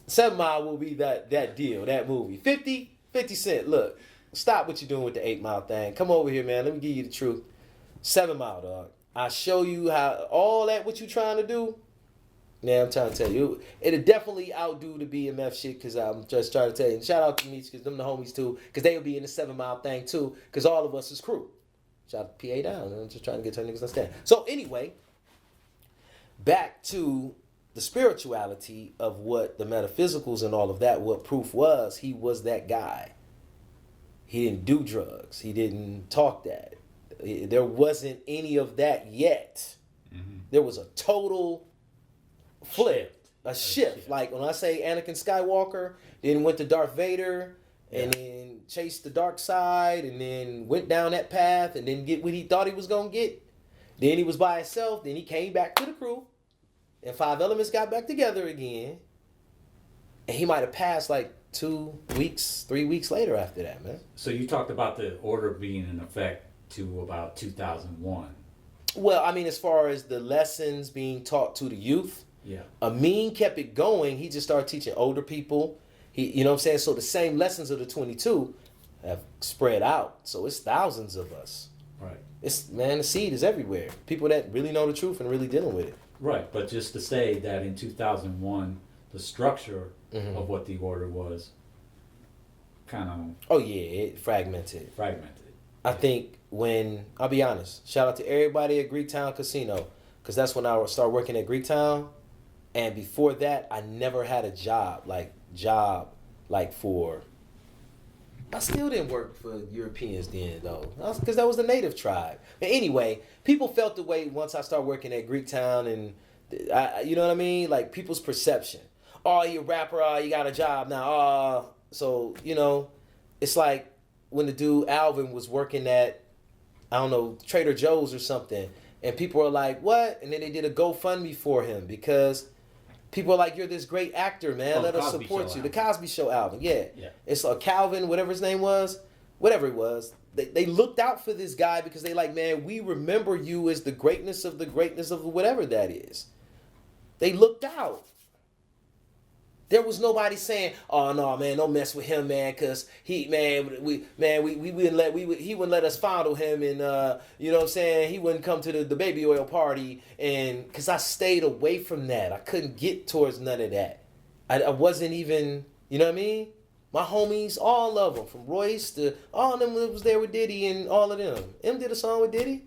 7 Mile will be that deal, that movie. 50 Cent, look, stop what you're doing with the 8 Mile thing. Come over here, man. Let me give you the truth. 7 Mile, dog. I show you how, all that what you trying to do, man, I'm trying to tell you, it'll definitely outdo the BMF shit, because I'm just trying to tell you. And shout out to me, because them the homies too, because they'll be in the 7 Mile thing too, because all of us is crew. Shout out to PA down. I'm just trying to get to niggas to understand. So anyway, back to the spirituality of what the metaphysicals and all of that, what Proof was. He was that guy. He didn't do drugs. He didn't talk that. There wasn't any of that yet. Mm-hmm. There was a total flip, a shift. Like when I say Anakin Skywalker, then went to Darth Vader, and then chased the dark side, and then went down that path, and then get what he thought he was going to get. Then he was by himself. Then he came back to the crew, and 5 Elements got back together again. And he might have passed like 2 weeks, 3 weeks later after that, man. So you talked about the order being in effect to about 2001. Well, I mean, as far as the lessons being taught to the youth, Amin kept it going. He just started teaching older people. You know what I'm saying? So the same lessons of the 22 have spread out. So it's thousands of us. Right. The seed is everywhere. People that really know the truth and really dealing with it. Right. But just to say that in 2001, the structure of what the order was kind of... Oh, yeah. It fragmented. I think I'll be honest, shout out to everybody at Greektown Casino, because that's when I started working at Greektown. And before that, I never had a job for... I still didn't work for Europeans then, though, because that was the native tribe. But anyway, people felt the way once I started working at Greektown, and you know what I mean? Like, people's perception. Oh, you a rapper, you got a job now. So, it's like when the dude Alvin was working at, I don't know, Trader Joe's or something, and people are like, what? And then they did a GoFundMe for him, because... people are like, you're this great actor, man. Let us support you. The Cosby Show album, yeah. It's Calvin, whatever his name was, whatever it was. They looked out for this guy because they like, man, we remember you as the greatness of whatever that is. They looked out. There was nobody saying, "Oh no, man, don't mess with him, man, because he wouldn't let us fondle him, and you know what I'm saying, he wouldn't come to the baby oil party," and because I stayed away from that, I couldn't get towards none of that. I wasn't even, you know what I mean. My homies, all of them, from Royce to all of them that was there with Diddy and all of them. M did a song with Diddy.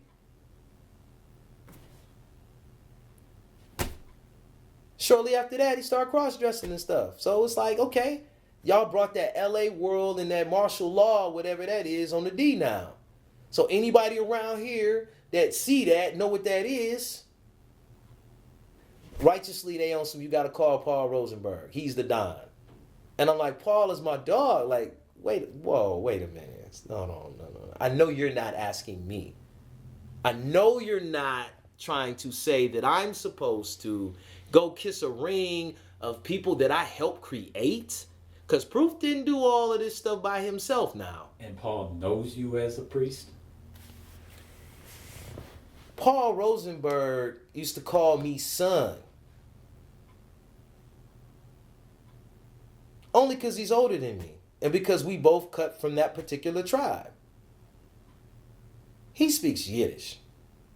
Shortly after that, he started cross-dressing and stuff. So it's like, okay, Y'all brought that LA world and that martial law, whatever that is, on the D now. So anybody around here that see that, know what that is, righteously they on some, you got to call Paul Rosenberg. He's the Don. And I'm like, Paul is my dog. Like, wait a minute. No. I know you're not asking me. I know you're not trying to say that I'm supposed to go kiss a ring of people that I helped create. Because Proof didn't do all of this stuff by himself now. And Paul knows you as a priest? Paul Rosenberg used to call me son. Only because he's older than me. And because we both cut from that particular tribe. He speaks Yiddish.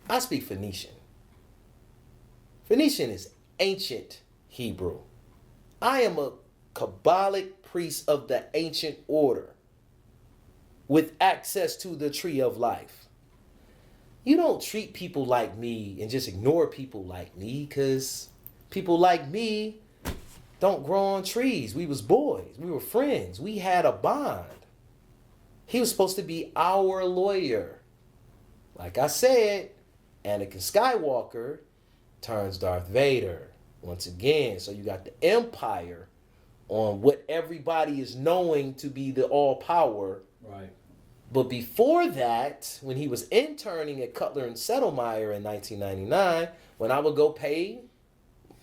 I speak Phoenician. Phoenician is ancient Hebrew. I am a Kabbalic priest of the ancient order with access to the tree of life. You don't treat people like me and just ignore people like me, because people like me don't grow on trees. We was boys. We were friends. We had a bond. He was supposed to be our lawyer. Like I said, Anakin Skywalker turns Darth Vader once again. So you got the Empire on what everybody is knowing to be the all power. Right. But before that, when he was interning at Cutler and Settlemeyer in 1999, when I would go pay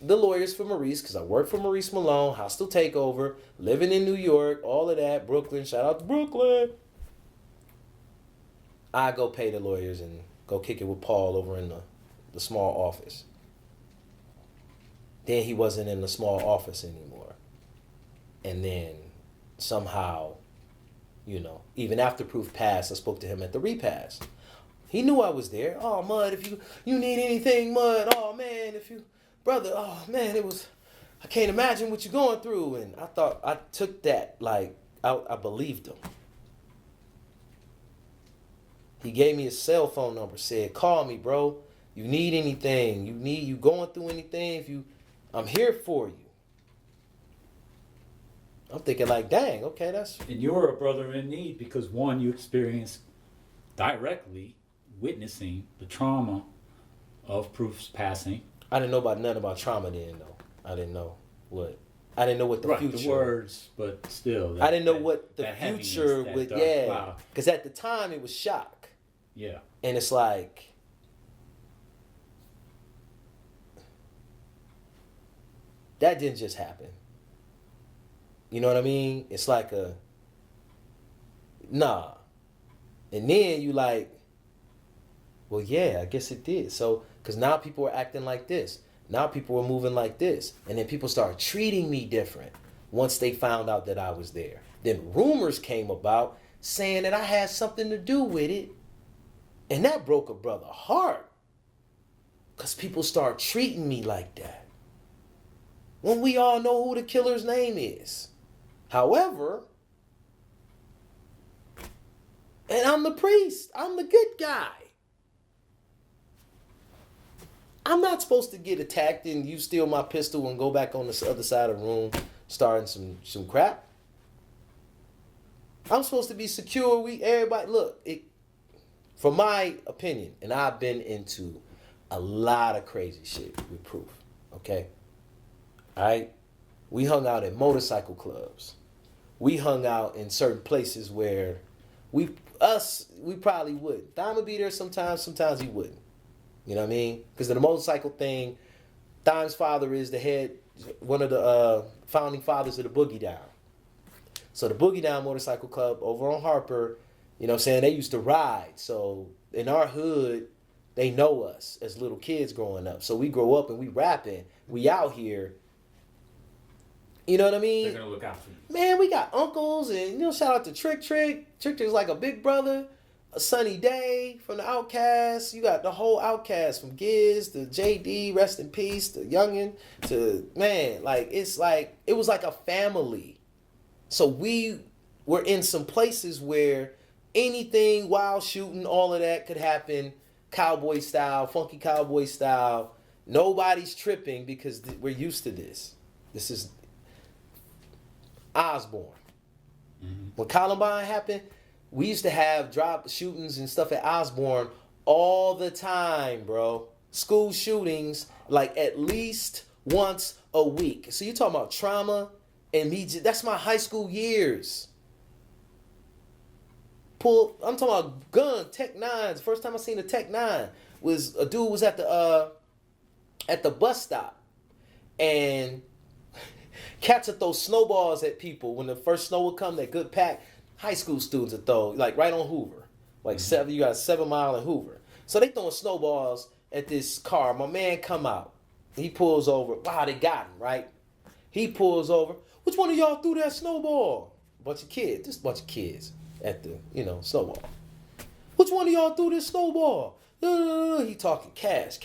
the lawyers for Maurice, because I worked for Maurice Malone, Hostile Takeover, living in New York, all of that, Brooklyn, shout out to Brooklyn. I go pay the lawyers and go kick it with Paul over in the small office. Then he wasn't in the small office anymore. And then somehow, even after Proof passed, I spoke to him at the repast. He knew I was there. Oh, Mudd, if you need anything, Mudd. Oh, man, brother, oh, man, I can't imagine what you're going through. And I thought, I took that, like, I believed him. He gave me his cell phone number, said, call me, bro. You need anything. You going through anything. I'm here for you. I'm thinking like, dang, okay, that's... And you're a brother in need because, one, you experienced directly witnessing the trauma of Proof's passing. I didn't know nothing about trauma then, though. I didn't know what the future... the words, but still. I didn't know what the future would... Yeah, cloud. Because at the time, it was shock. Yeah. And it's like... That didn't just happen. You know what I mean? It's like nah. And then you like, well, yeah, I guess it did. So, because now people are acting like this. Now people are moving like this. And then people start treating me different once they found out that I was there. Then rumors came about saying that I had something to do with it. And that broke a brother's heart. Because people start treating me like that. When we all know who the killer's name is. However, and I'm the priest. I'm the good guy. I'm not supposed to get attacked and you steal my pistol and go back on the other side of the room starting some crap. I'm supposed to be secure. Everybody, look, from my opinion, and I've been into a lot of crazy shit with Proof, okay? All right? We hung out at motorcycle clubs. We hung out in certain places where we probably wouldn't. Thime would be there sometimes he wouldn't. You know what I mean? Because of the motorcycle thing, Thime's father is one of the founding fathers of the Boogie Down. So the Boogie Down Motorcycle Club over on Harper, you know what I'm saying, they used to ride. So in our hood, they know us as little kids growing up. So we grow up and we rapping. We out here. You know what I mean? They're going to look out for you. Man, we got uncles and, shout out to Trick. Trick Trick's like a big brother. A Sunny Day from the Outcasts. You got the whole Outcast from Giz to JD, rest in peace, to Youngin, to, man, like, it was like a family. So we were in some places where anything, wild shooting, all of that could happen, cowboy style, funky cowboy style. Nobody's tripping because we're used to this. Osborne. When Columbine happened, we used to have drop shootings and stuff at Osborne all the time, bro. School shootings, like at least once a week. So you talking about trauma and me? That's my high school years. I'm talking about gun, Tech 9s. The first time I seen a Tech 9 was a dude was at the bus stop, and cats would throw snowballs at people when the first snow would come. That good pack. High school students would throw, like right on Hoover, like you got 7 Mile and Hoover. So they throwing snowballs at this car. My man come out. He pulls over. Wow, they got him, right? He pulls over. Which one of y'all threw that snowball? Bunch of kids. Just a bunch of kids at the, snowball. Which one of y'all threw this snowball? He talking cash.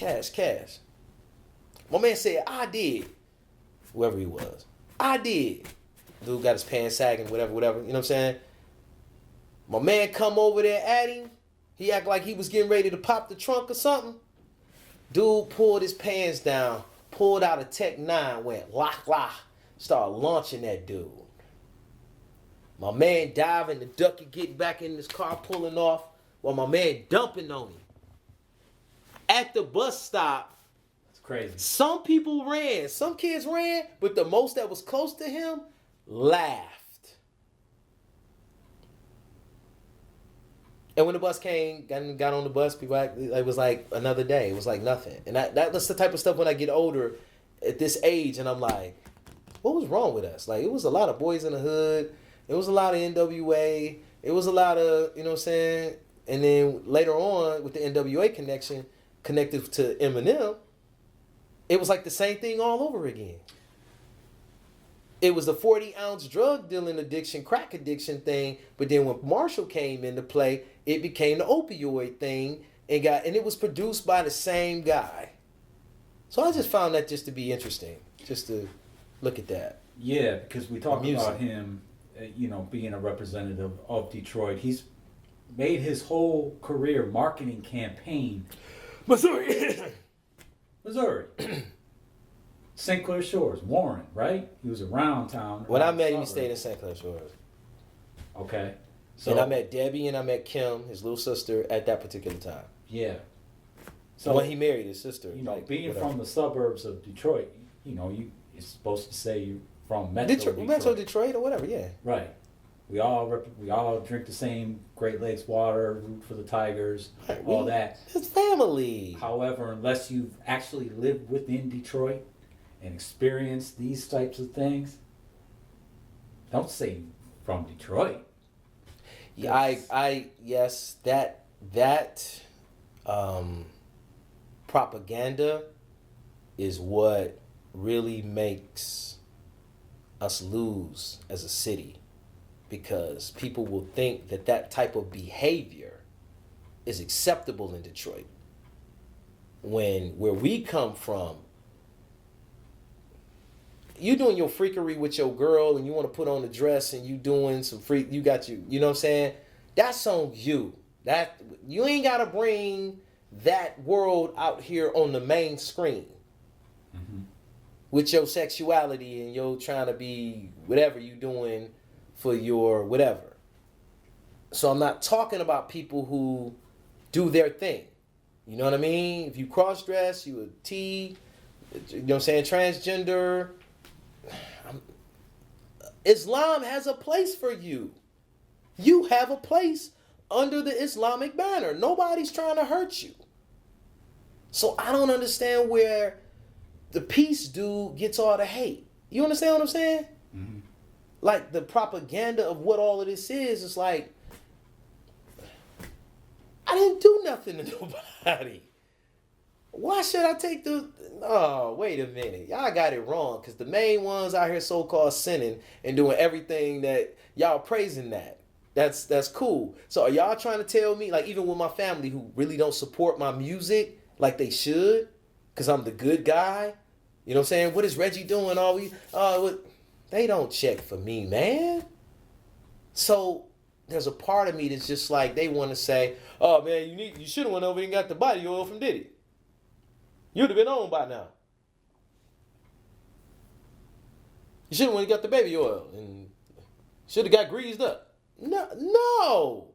My man said, I did. Whoever he was. I did. Dude got his pants sagging, whatever. You know what I'm saying? My man come over there at him. He act like he was getting ready to pop the trunk or something. Dude pulled his pants down, pulled out a Tech 9, went lock, started launching that dude. My man diving, the ducky getting back in his car, pulling off, while my man dumping on him. At the bus stop, it's crazy. Some people ran, some kids ran, but the most that was close to him laughed. And when the bus came, got on the bus, people it was like another day. It was like nothing. And that's the type of stuff when I get older, at this age, and I'm like, what was wrong with us? Like, it was a lot of Boys in the Hood. It was a lot of NWA. It was a lot of, you know what I'm saying? And then later on, with the NWA connection, connected to Eminem, it was like the same thing all over again. It was the 40-ounce drug dealing addiction, crack addiction thing, but then when Marshall came into play, it became the opioid thing, and it was produced by the same guy. So I just found that just to be interesting, just to look at that. Yeah, because we talk about him, being a representative of Detroit. He's made his whole career marketing campaign. Missouri. St. Clair Shores, Warren, right? He was around town. When I met him, he stayed in St. Clair Shores. Okay. So, and I met Debbie and I met Kim, his little sister, at that particular time. Yeah. So when he married his sister. Being from the suburbs of Detroit, you're supposed to say you're from Metro Detroit or whatever, yeah. Right. We all drink the same Great Lakes water, root for the Tigers, all that. It's family. However, unless you've actually lived within Detroit and experienced these types of things, don't say from Detroit. Yeah, yes, that propaganda is what really makes us lose as a city, because people will think that type of behavior is acceptable in Detroit, when where we come from, you doing your freakery with your girl and you want to put on a dress and you doing some freak, you know what I'm saying? That's on you. That you ain't got to bring that world out here on the main screen with your sexuality and your trying to be whatever you doing for your whatever. So I'm not talking about people who do their thing. You know what I mean? If you cross-dress, you a T, you know what I'm saying, transgender, Islam has a place for you. You have a place under the Islamic banner. Nobody's trying to hurt you. So I don't understand where the peace dude gets all the hate. You understand what I'm saying? Mm-hmm. Like the propaganda of what all of this is, it's like, I didn't do nothing to nobody. Why should I take oh, wait a minute. Y'all got it wrong, because the main ones out here so-called sinning and doing everything that y'all praising that's cool. So are y'all trying to tell me, like even with my family who really don't support my music like they should, because I'm the good guy, you know what I'm saying? What is Reggie doing? They don't check for me, man. So there's a part of me that's just like, they want to say, oh man, you should have went over and got the body oil from Diddy. You'd have been on by now. You should have went and got the baby oil and Should have got greased up. No.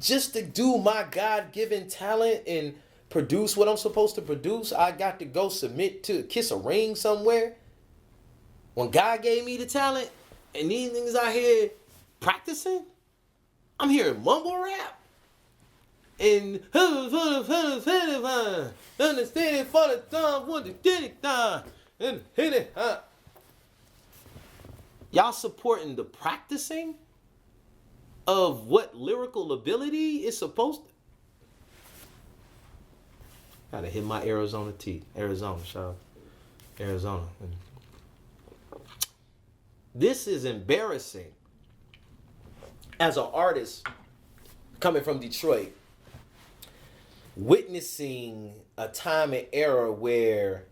Just to do my God-given talent and produce what I'm supposed to produce, I got to go submit to kiss a ring somewhere. When God gave me the talent and these niggas out here practicing, I'm hearing mumble rap. And understand for the time when to get it done and hit it. Y'all supporting the practicing of what lyrical ability is supposed to. Gotta hit my Arizona teeth. Arizona, shout out. Arizona. This is embarrassing. As an artist coming from Detroit, witnessing a time and era where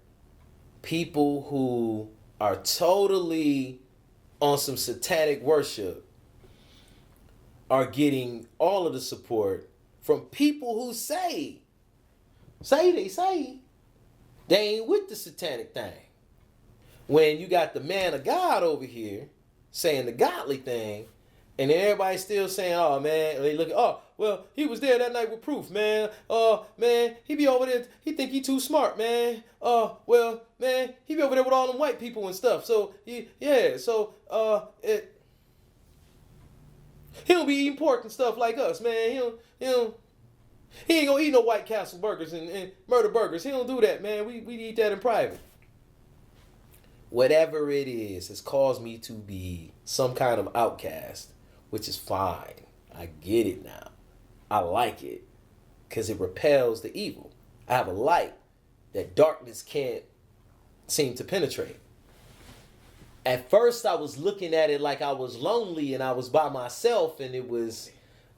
people who are totally on some satanic worship are getting all of the support from people who say they ain't with the satanic thing. When you got the man of God over here saying the godly thing, and then everybody's still saying, oh man, they look at, oh, well, he was there that night with Proof, man. Man, he be over there, he think he too smart, man. Well, man, he be over there with all them white people and stuff. So, he don't be eating pork and stuff like us, man. He ain't gonna eat no White Castle burgers and murder burgers. He don't do that, man. We eat that in private. Whatever it is has caused me to be some kind of outcast, which is fine. I get it now. I like it because it repels the evil. I have a light that darkness can't seem to penetrate. At first, I was looking at it like I was lonely and I was by myself, and it was,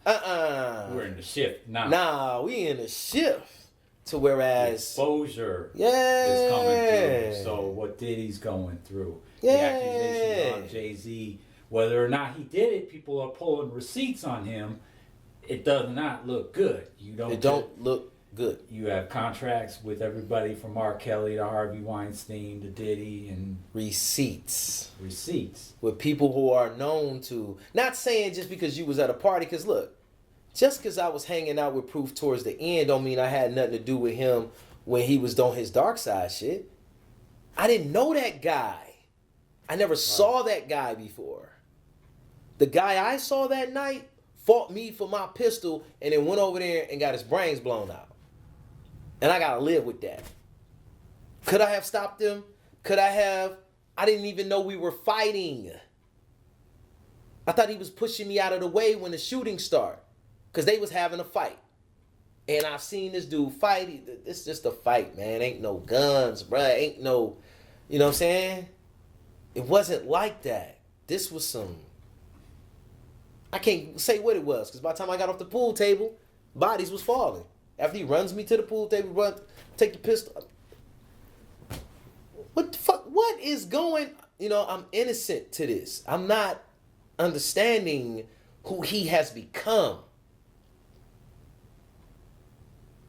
We're in the shift now. Nah, we in the shift. To whereas the exposure is coming through. So what Diddy's going through, the accusations on Jay-Z, whether or not he did it, people are pulling receipts on him. It does not look good. It don't look good. You have contracts with everybody from R. Kelly to Harvey Weinstein to Diddy and receipts with people who are known to. Not saying just because you was at a party, because look. Just because I was hanging out with Proof towards the end don't mean I had nothing to do with him when he was doing his dark side shit. I didn't know that guy. I never saw that guy before. The guy I saw that night fought me for my pistol and then went over there and got his brains blown out. And I got to live with that. Could I have stopped him? Could I have? I didn't even know we were fighting. I thought he was pushing me out of the way when the shooting started. Because they was having a fight. And I've seen this dude fight. It's just a fight, man. Ain't no guns, bruh. Ain't no, you know what I'm saying? It wasn't like that. This was some, I can't say what it was. Because by the time I got off the pool table, bodies was falling. After he runs me to the pool table, take the pistol. What the fuck? What is going, I'm innocent to this. I'm not understanding who he has become.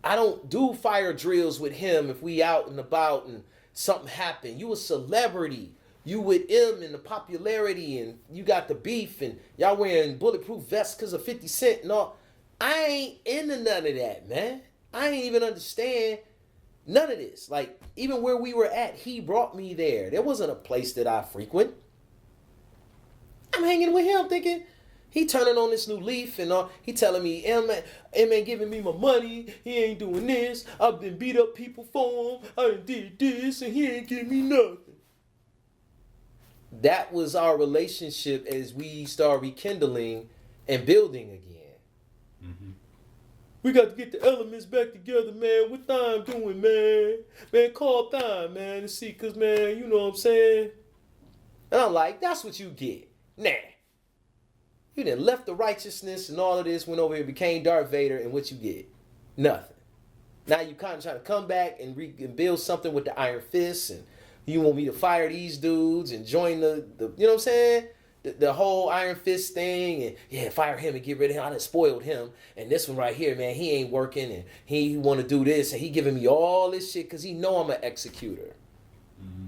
I don't do fire drills with him if we out and about and something happened. You a celebrity. You with him and the popularity and you got the beef and y'all wearing bulletproof vests because of 50 Cent and all. I ain't into none of that, man. I ain't even understand none of this. Like, even where we were at, he brought me there. There wasn't a place that I frequent. I'm hanging with him thinking, he turning on this new leaf and he telling me, M ain't giving me my money. He ain't doing this. I've been beat up people for him. I did this and he ain't give me nothing. That was our relationship as we start rekindling and building again. Mm-hmm. We got to get the elements back together, man. What Thyme doing, man? Man, call Thyme, man, to see, because, man, you know what I'm saying? And I'm like, that's what you get. Nah. You done left the righteousness and all of this, went over here, became Darth Vader, and what you get? Nothing. Now you kind of trying to come back and build something with the Iron Fist, and you want me to fire these dudes and join the you know what I'm saying? The whole Iron Fist thing, and yeah, fire him and get rid of him. I done spoiled him. And this one right here, man, he ain't working, and he want to do this, and he giving me all this shit because he know I'm an executor. Mm-hmm.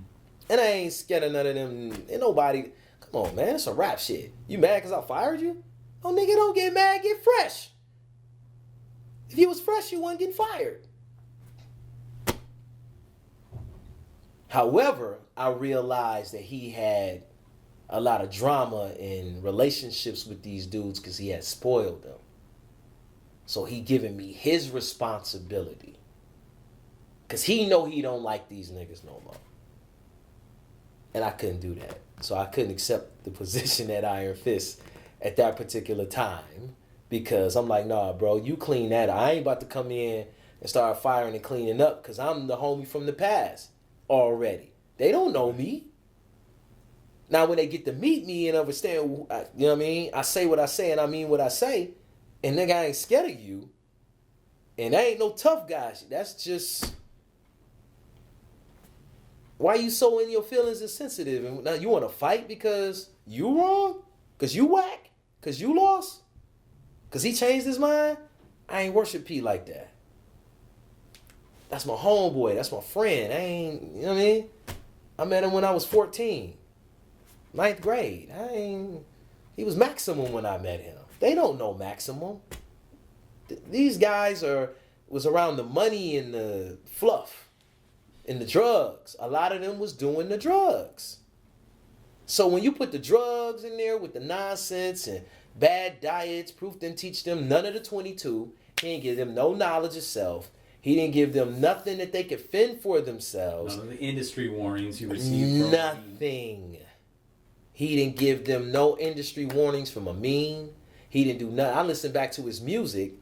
And I ain't scared of none of them. And nobody, Come on, man. It's some rap shit. You mad because I fired you? Oh, nigga, don't get mad. Get fresh. If you was fresh, you wouldn't get fired. However, I realized that he had a lot of drama in relationships with these dudes because he had spoiled them. So he giving me his responsibility. Because he know he don't like these niggas no more. And I couldn't do that. So I couldn't accept the position at Iron Fist at that particular time. Because I'm like, nah, bro, you clean that up. I ain't about to come in and start firing and cleaning up because I'm the homie from the past already. They don't know me. Now, when they get to meet me and understand, you know what I mean? I say what I say and I mean what I say. And nigga, I ain't scared of you. And I ain't no tough guy. That's just... Why you so in your feelings and sensitive? And now you want to fight because you wrong? Because you whack? Because you lost? Because he changed his mind? I ain't worship P like that. That's my homeboy. That's my friend. I ain't, you know what I mean? I met him when I was 14. 9th grade. He was Maximum when I met him. They don't know Maximum. These guys was around the money and the fluff and the drugs. A lot of them was doing the drugs. So when you put the drugs in there with the nonsense and bad diets, Proof didn't teach them none of the 22. He didn't give them no knowledge of self. He didn't give them nothing that they could fend for themselves. None of the industry warnings you received from nothing. He didn't give them no industry warnings from Amin. He didn't do nothing. I listened back to his music,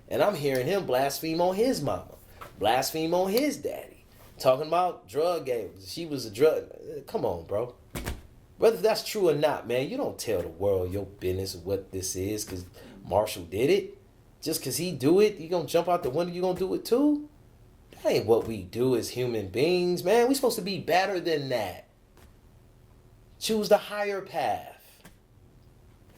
and I'm hearing him blaspheme on his mama, blaspheme on his daddy, talking about drug games. She was a drug. Come on, bro. Whether that's true or not, man, you don't tell the world your business of what this is because Marshall did it. Just because he do it, you going to jump out the window, you going to do it too? That ain't what we do as human beings, man. We supposed to be better than that. Choose the higher path.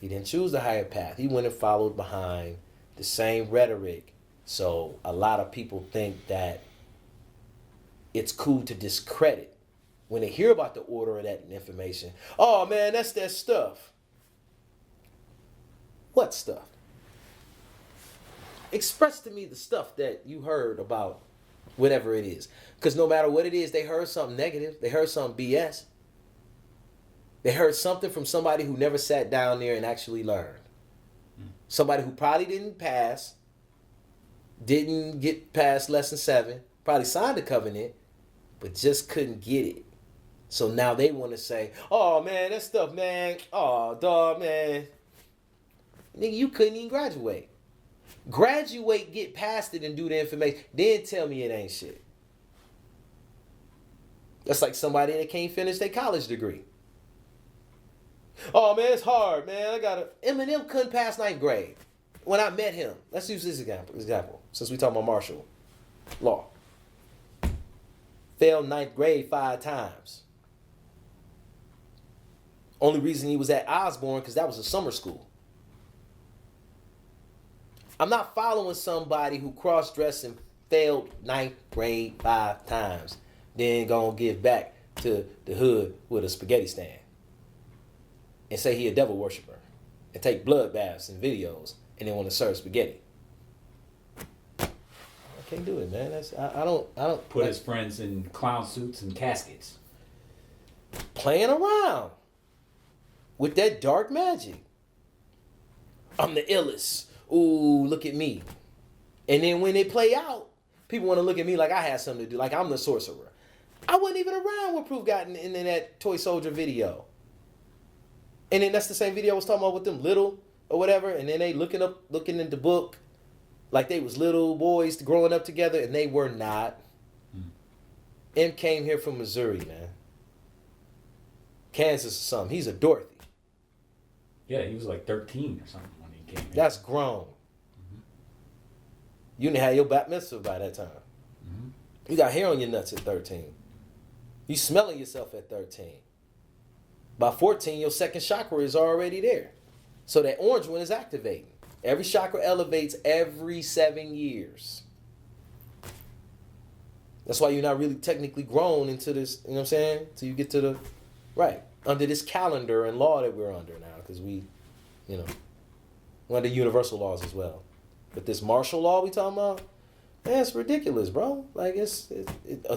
He didn't choose the higher path. He went and followed behind the same rhetoric. So a lot of people think that it's cool to discredit when they hear about the order of that information. Oh, man, that's that stuff. What stuff? Express to me the stuff that you heard about whatever it is. Because no matter what it is, they heard something negative. They heard something BS. They heard something from somebody who never sat down there and actually learned. Somebody who probably didn't pass, didn't get past lesson 7, probably signed a covenant, but just couldn't get it. So now they want to say, oh, man, that stuff, man. Oh, dog, man. Nigga, you couldn't even graduate. Graduate, get past it, and do the information. Then tell me it ain't shit. That's like somebody that can't finish their college degree. Oh, man, it's hard, man. Eminem couldn't pass 9th grade. When I met him, let's use this example since we talking about martial law. Failed 9th grade 5 times. Only reason he was at Osborne because that was a summer school. I'm not following somebody who cross-dressed and failed 9th grade 5 times, then gonna give back to the hood with a spaghetti stand and say he a devil worshiper and take blood baths and videos and then want to serve spaghetti. I can't do it, man. I don't put his friends in clown suits and caskets. Playing around with that dark magic. I'm the illest. Ooh, look at me. And then when it play out, people want to look at me like I had something to do, like I'm the sorcerer. I wasn't even around when Proof got in that Toy Soldier video. And then that's the same video I was talking about with them little or whatever. And then they looking in the book like they was little boys growing up together, and they were not. M came here from Missouri, man. Kansas or something. He's a Dorothy. Yeah, he was like 13 or something when he came here. That's grown. Mm-hmm. You didn't have your bat mitzvah by that time. Mm-hmm. You got hair on your nuts at 13. You smelling yourself at 13. By 14, your second chakra is already there. So that orange one is activating. Every chakra elevates every 7 years. That's why you're not really technically grown into this, you know what I'm saying? Till you get to the, right. under this calendar and law that we're under now, because we're under universal laws as well. But this martial law we talking about, man, it's ridiculous, bro. Like it's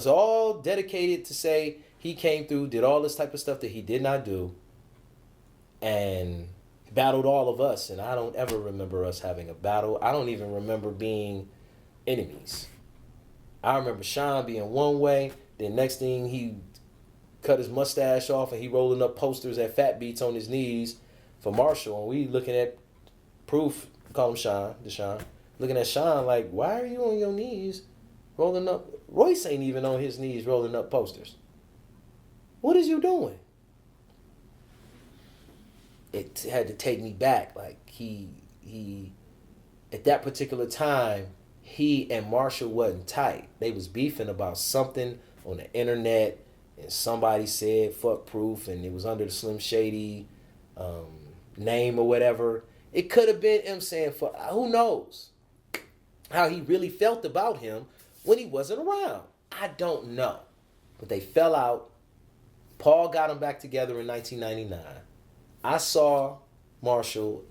all dedicated to say he came through, did all this type of stuff that he did not do, and battled all of us. And I don't ever remember us having a battle. I don't even remember being enemies. I remember Sean being one way. Then next thing he cut his mustache off and he rolling up posters at Fat Beats on his knees for Marshall. And we looking at proof, call him Sean, Deshaun. Looking at Sean like, why are you on your knees rolling up? Royce ain't even on his knees rolling up posters. What is you doing? It had to take me back. Like he at that particular time, he and Marshall wasn't tight. They was beefing about something on the internet, and somebody said fuck Proof, and it was under the Slim Shady name or whatever. It could have been him saying fuck. Who knows how he really felt about him when he wasn't around. I don't know. But they fell out. Paul got them back together in 1999. I saw Marshall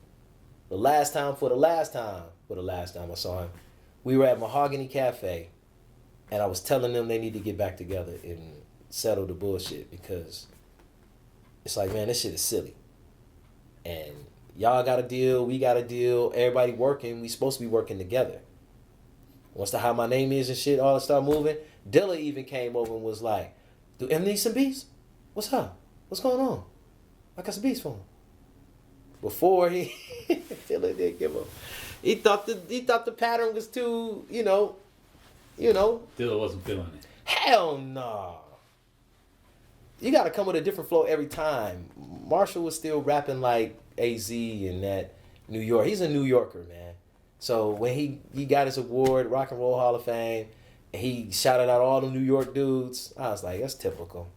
the last time I saw him. We were at Mahogany Cafe, and I was telling them they need to get back together and settle the bullshit, because it's like, man, this shit is silly. And y'all got a deal, we got a deal, everybody working, we supposed to be working together. Once the How My Name Is and shit all start moving, Dilla even came over and was like, do M need some beats? What's up? What's going on? I got some beats for him. Before Dilla didn't give up. He thought the pattern was too, Dilla wasn't feeling it. Hell no. You got to come with a different flow every time. Marshall was still rapping like AZ and that New York. He's a New Yorker, man. So when he got his award, Rock and Roll Hall of Fame, and he shouted out all the New York dudes, I was like, that's typical.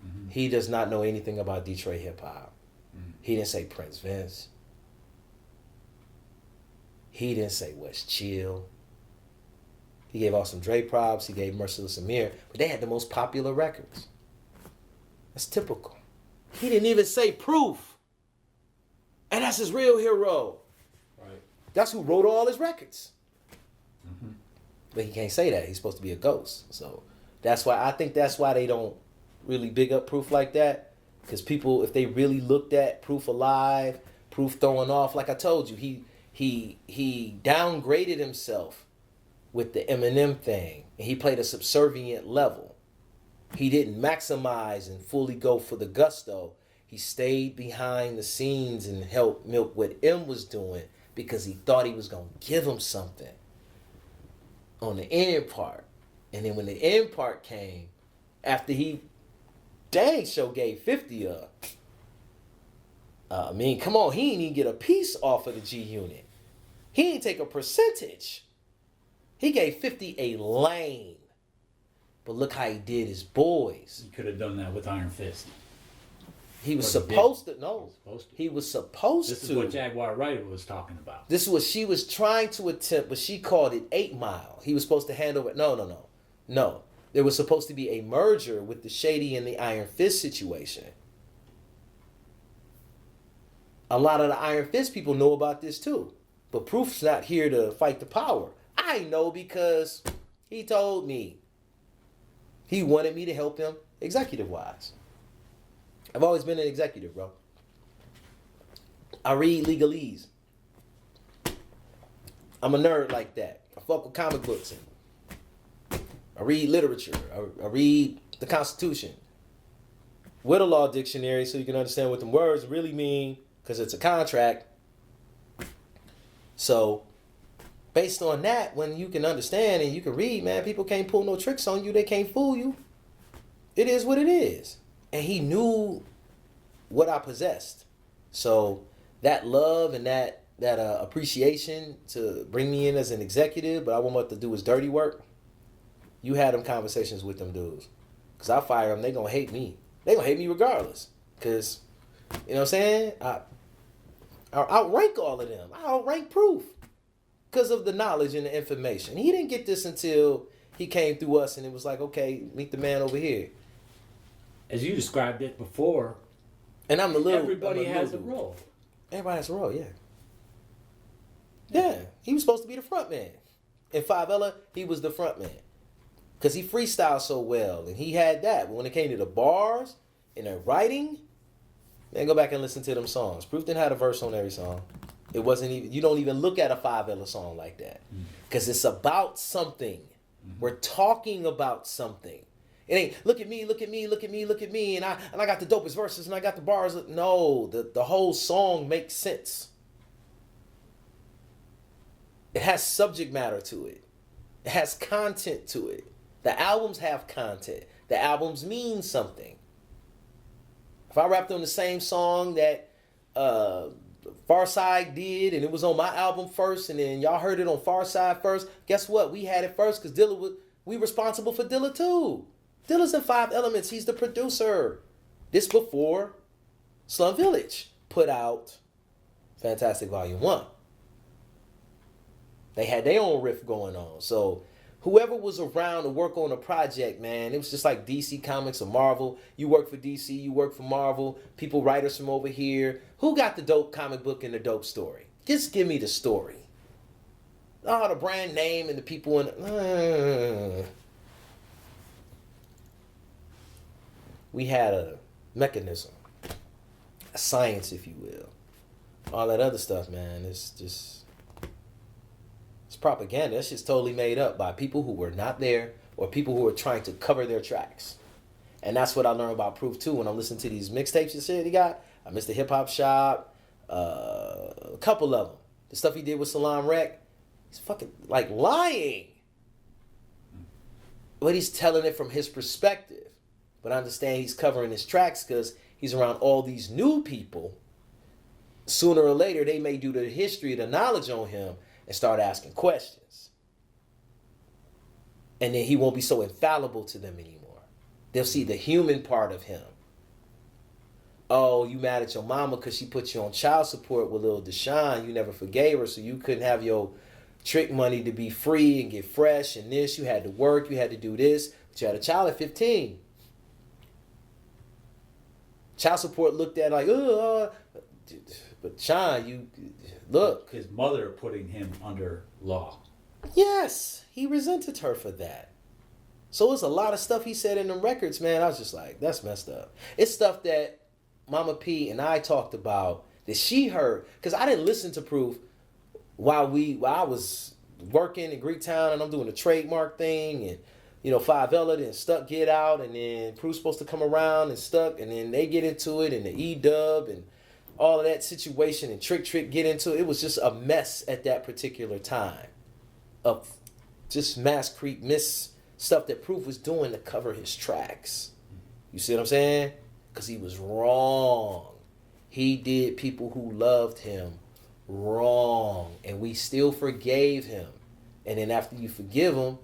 Mm-hmm. He does not know anything about Detroit hip hop. Mm-hmm. He didn't say Prince Vince. He didn't say West Chill. He gave Awesome Dre props. He gave Merciless Amir. But they had the most popular records. That's typical. He didn't even say Proof. And that's his real hero. Right. That's who wrote all his records. Mm-hmm. But he can't say that. He's supposed to be a ghost. So I think that's why they don't really big up Proof like that. Because people, if they really looked at Proof alive, Proof throwing off, like I told you, he downgraded himself with the Eminem thing, and he played a subservient level. He didn't maximize and fully go for the gusto. He stayed behind the scenes and helped milk what M was doing because he thought he was going to give him something on the end part. And then when the end part came, after he dang sure gave 50 up, come on, he didn't even get a piece off of the G Unit. He didn't take a percentage. He gave 50 a lane. But look how he did his boys. He could have done that with Iron Fist. He was supposed to. No. He was supposed to. This is what Jaguar Wright was talking about. This is what she was trying to attempt, but she called it 8 Mile. He was supposed to hand over. No. There was supposed to be a merger with the Shady and the Iron Fist situation. A lot of the Iron Fist people know about this too. But Proof's not here to fight the power. I know because he told me. He wanted me to help him executive-wise. I've always been an executive, bro. I read legalese. I'm a nerd like that. I fuck with comic books. I read literature. I read the Constitution. With a law dictionary so you can understand what the words really mean, because it's a contract. So, based on that, when you can understand and you can read, man, people can't pull no tricks on you. They can't fool you. It is what it is. And he knew what I possessed. So, that love and that appreciation to bring me in as an executive, but I want to do his dirty work. You had them conversations with them dudes. Because I fire them, they going to hate me. They going to hate me regardless. Because, you know what I'm saying? I outrank all of them. I outrank Proof. Because of the knowledge and the information. He didn't get this until he came through us and it was like, okay, meet the man over here. as you described it before, And I'm the little. everybody I'm has a little dude. role. Everybody has a role, yeah. Yeah, he was supposed to be the front man. In Favela, he was the front man. Because he freestyled so well, and he had that. But when it came to the bars and the writing, man, go back and listen to them songs. Proof didn't have a verse on every song. It wasn't even, you don't even look at a Favela song like that. Because it's about something. We're talking about something. It ain't, look at me, look at me, look at me, look at me, and I got the dopest verses and I got the bars. No, the whole song makes sense. It has subject matter to it. It has content to it. The albums have content. The albums mean something. If I rapped on the same song that Farside did, and it was on my album first, and then y'all heard it on Farside first, guess what? We had it first because Dilla was, we responsible for Dilla too. Dilla's in 5 Elements. He's the producer. This before Slum Village put out Fantastic Volume 1. They had their own riff going on. So whoever was around to work on a project, man, it was just like DC Comics or Marvel. You work for DC, you work for Marvel. People, writers from over here. Who got the dope comic book and the dope story? Just give me the story. Oh, the brand name and the people in... We had a mechanism, a science, if you will. All that other stuff, man, it's just... It's propaganda. That's just totally made up by people who were not there or people who were trying to cover their tracks. And that's what I learned about Proof too when I'm listening to these mixtapes and shit he got. I missed the Hip Hop Shop, a couple of them. The stuff he did with Salam Rec, he's fucking like lying. But he's telling it from his perspective. But I understand he's covering his tracks because he's around all these new people. Sooner or later, they may do the history, the knowledge on him, and start asking questions. And then he won't be so infallible to them anymore. They'll see the human part of him. Oh, you mad at your mama because she put you on child support with little Deshaun. You never forgave her, so you couldn't have your trick money to be free and get fresh and this. You had to work, you had to do this. But you had a child at 15. Child support looked at like, but Sean, you look. His mother putting him under law. Yes, he resented her for that. So it's a lot of stuff he said in them records, man. I was just like, that's messed up. It's stuff that Mama P and I talked about that she heard, because I didn't listen to Proof while I was working in Greektown and I'm doing the trademark thing and. You know, Favela, then Stuck get out, and then Proof's supposed to come around and Stuck, and then they get into it, and the E-Dub, and all of that situation, and Trick get into it. It was just a mess at that particular time of just mass creep, stuff that Proof was doing to cover his tracks. You see what I'm saying? Because he was wrong. He did people who loved him wrong, and we still forgave him. And then after you forgive him,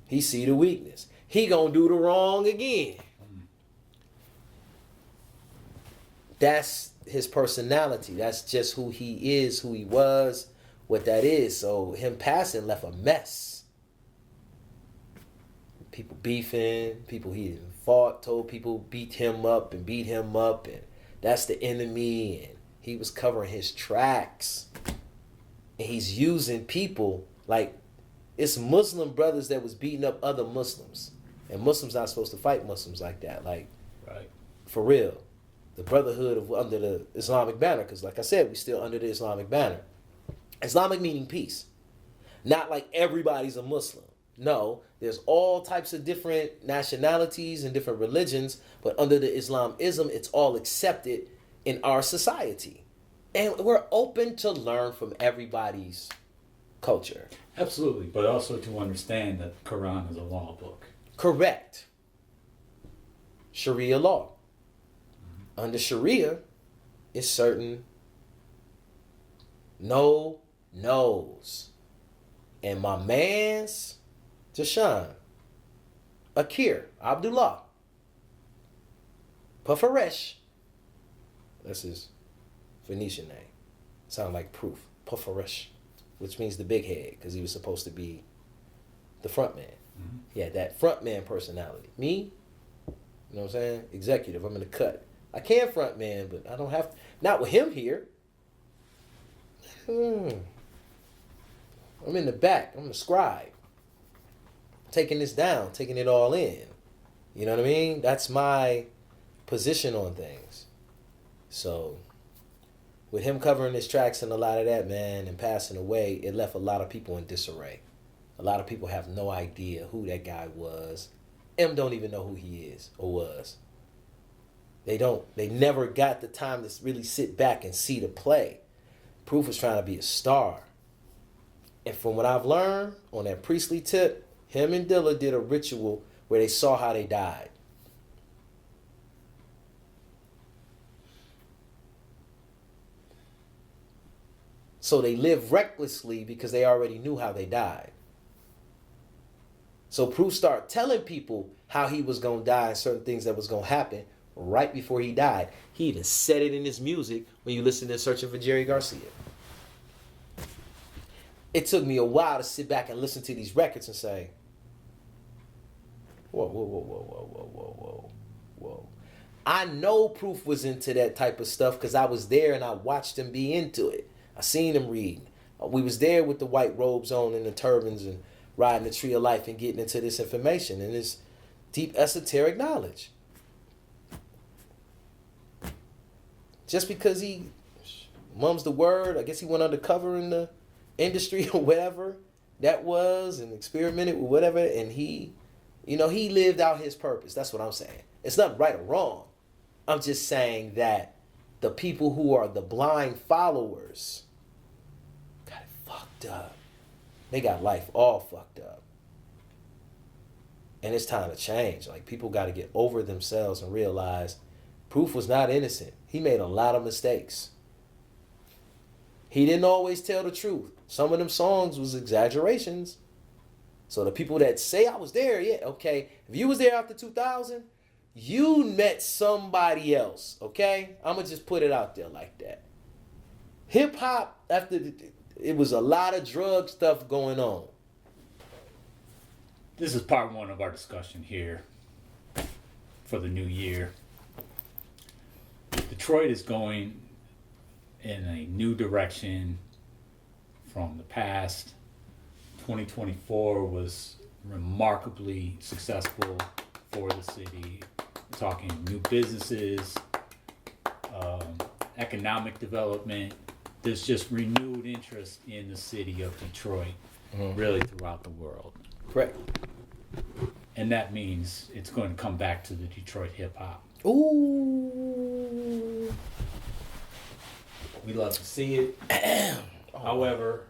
he see the weakness. He gonna do the wrong again. That's his personality. That's just who he is, who he was, what that is. So him passing left a mess. People beefing, people he didn't fought, told people beat him up, and that's the enemy, and he was covering his tracks. And he's using people like it's Muslim brothers that was beating up other Muslims. And Muslims not supposed to fight Muslims like that. Like, right. For real. The brotherhood of under the Islamic banner. Because like I said, we still under the Islamic banner. Islamic meaning peace. Not like everybody's a Muslim. No, there's all types of different nationalities and different religions. But under the Islamism, it's all accepted in our society. And we're open to learn from everybody's culture. Absolutely, but also to understand that the Quran is a law book. Correct. Sharia law. Mm-hmm. Under Sharia, it's certain no's. And my man's Jashan, Akir, Abdullah, Pafaresh, that's his Phoenician name. Sound like Proof. Pafaresh. Which means the big head, because he was supposed to be the front man. Mm-hmm. He had that front man personality. Me, You know what I'm saying? Executive. I'm in the cut. I can front man, but I don't have to. Not with him here. I'm in the back. I'm the scribe. Taking this down, taking it all in. You know what I mean? That's my position on things. So, with him covering his tracks and a lot of that, man, and passing away, it left a lot of people in disarray. A lot of people have no idea who that guy was. M don't even know who he is or was. They don't. They never got the time to really sit back and see the play. Proof was trying to be a star. And from what I've learned on that priestly tip, him and Dilla did a ritual where they saw how they died. So they lived recklessly because they already knew how they died. So Proof started telling people how he was going to die and certain things that was going to happen right before he died. He even said it in his music when you listen to Searching for Jerry Garcia. It took me a while to sit back and listen to these records and say, whoa, whoa, whoa, whoa, whoa, whoa, whoa, whoa, whoa. I know Proof was into that type of stuff because I was there and I watched him be into it. I seen him reading. We was there with the white robes on and the turbans and riding the tree of life and getting into this information and this deep esoteric knowledge. Just because he mum's the word, I guess he went undercover in the industry or whatever that was and experimented with whatever, and he lived out his purpose. That's what I'm saying. It's not right or wrong. I'm just saying that the people who are the blind followers got it fucked up. They got life all fucked up. And it's time to change. Like, people got to get over themselves and realize Proof was not innocent. He made a lot of mistakes. He didn't always tell the truth. Some of them songs was exaggerations. So the people that say I was there, yeah, okay. If you was there after 2000, you met somebody else, okay? I'm going to just put it out there like that. Hip-hop, it was a lot of drug stuff going on. This is part one of our discussion here for the new year. Detroit is going in a new direction from the past. 2024 was remarkably successful for the city. We're talking new businesses, economic development. There's just renewed interest in the city of Detroit, really throughout the world. Correct. And that means it's going to come back to the Detroit hip hop. Ooh. We love to see it. However,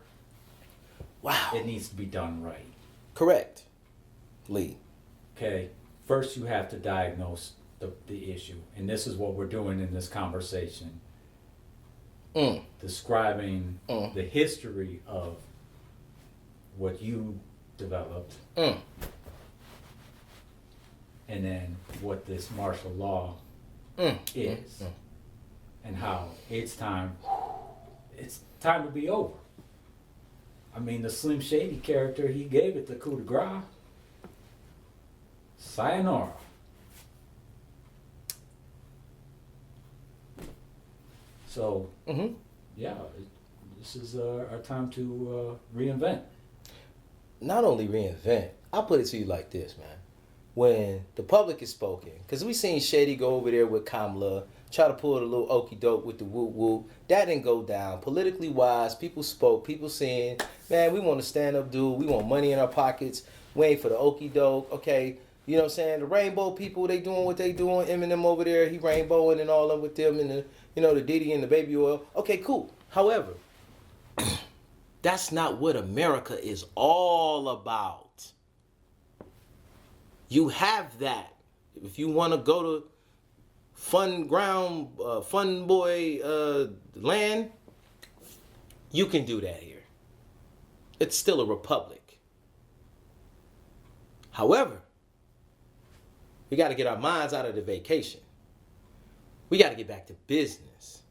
wow, it needs to be done right. Correct. Lee. Okay. First, you have to diagnose the issue. And this is what we're doing in this conversation. Describing the history of what you developed. And then what this martial law is. And how it's time to be over. I mean, the Slim Shady character, he gave it the coup de grace. Sayonara. So, yeah, this is our time to reinvent. Not only reinvent, I'll put it to you like this, man. When the public is spoken, because we seen Shady go over there with Kamala, try to pull the little okey doke with the whoop whoop. That didn't go down. Politically wise, people spoke. People saying, man, we want to stand up, dude. We want money in our pockets. Waiting for the okey doke. Okay, you know what I'm saying? The rainbow people, they doing what they doing. Eminem over there, he rainbowing and all of with them, and the Diddy and the baby oil. Okay, cool. However, that's not what America is all about. You have that. If you want to go to fun boy land, you can do that here. It's still a republic. However, we got to get our minds out of the vacation. We got to get back to business.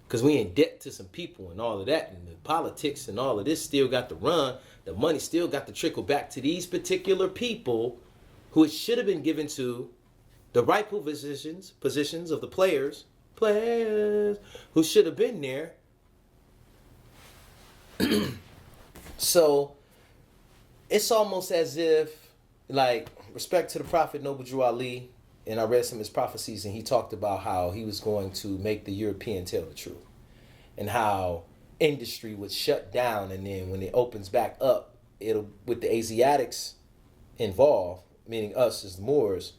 Because we in debt to some people and all of that. And the politics and all of this still got to run. The money still got to trickle back to these particular people who it should have been given to the rightful positions of the players who should have been there. So it's almost as if, like, respect to the Prophet Noble Drew Ali, and I read some of his prophecies, and he talked about how he was going to make the European tell the truth, and how industry would shut down, and then when it opens back up, it'll, with the Asiatics involved, meaning us as the Moors,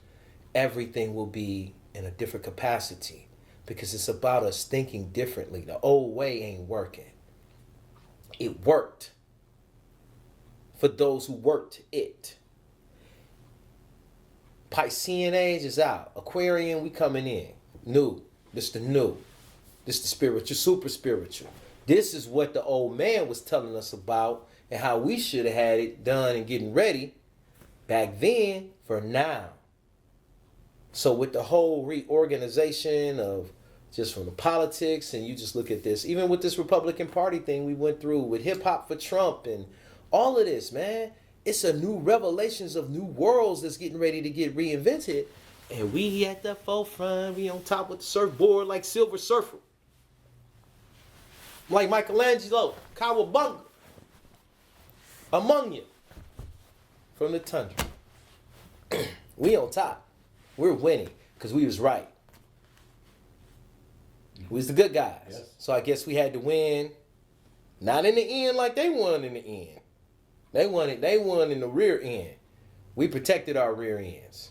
everything will be in a different capacity, because it's about us thinking differently. The old way ain't working. It worked for those who worked it. Piscean age is out. Aquarian, we coming in. New. This the new. This the spiritual, super spiritual. This is what the old man was telling us about and how we should have had it done and getting ready back then for now. So with the whole reorganization of just from the politics, and you just look at this, even with this Republican Party thing we went through with hip hop for Trump and all of this, man, it's a new revelations of new worlds that's getting ready to get reinvented. And we at the forefront, we on top with the surfboard like Silver Surfer. Like Michelangelo, Cowabunga. Among you. From the tundra. We on top. We're winning because we was right. We was the good guys. Yes. So I guess we had to win. Not in the end like they won in the end. They won in the rear end. We protected our rear ends.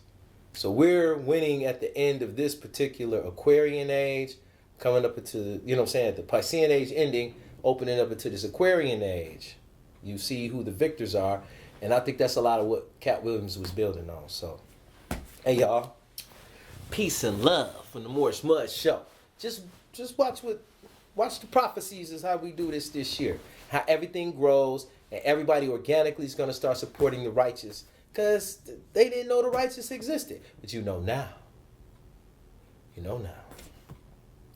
So we're winning at the end of this particular Aquarian age, coming up into, you know what I'm saying, the Piscean age ending, opening up into this Aquarian age. You see who the victors are. And I think that's a lot of what Katt Williams was building on. So, hey y'all, peace and love from the Moorish Mudd Show. Just watch the prophecies is how we do this year. How everything grows and everybody organically is going to start supporting the righteous because they didn't know the righteous existed. But you know now. You know now.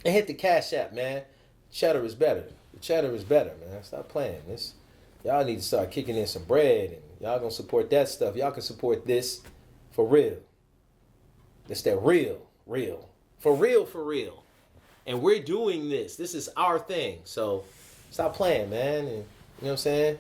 And hit the Cash App, man. Cheddar is better. The cheddar is better, man. Stop playing this. Y'all need to start kicking in some bread, and y'all gonna support that stuff. Y'all can support this for real. It's that real. For real. And we're doing this. This is our thing. So stop playing, man. And you know what I'm saying?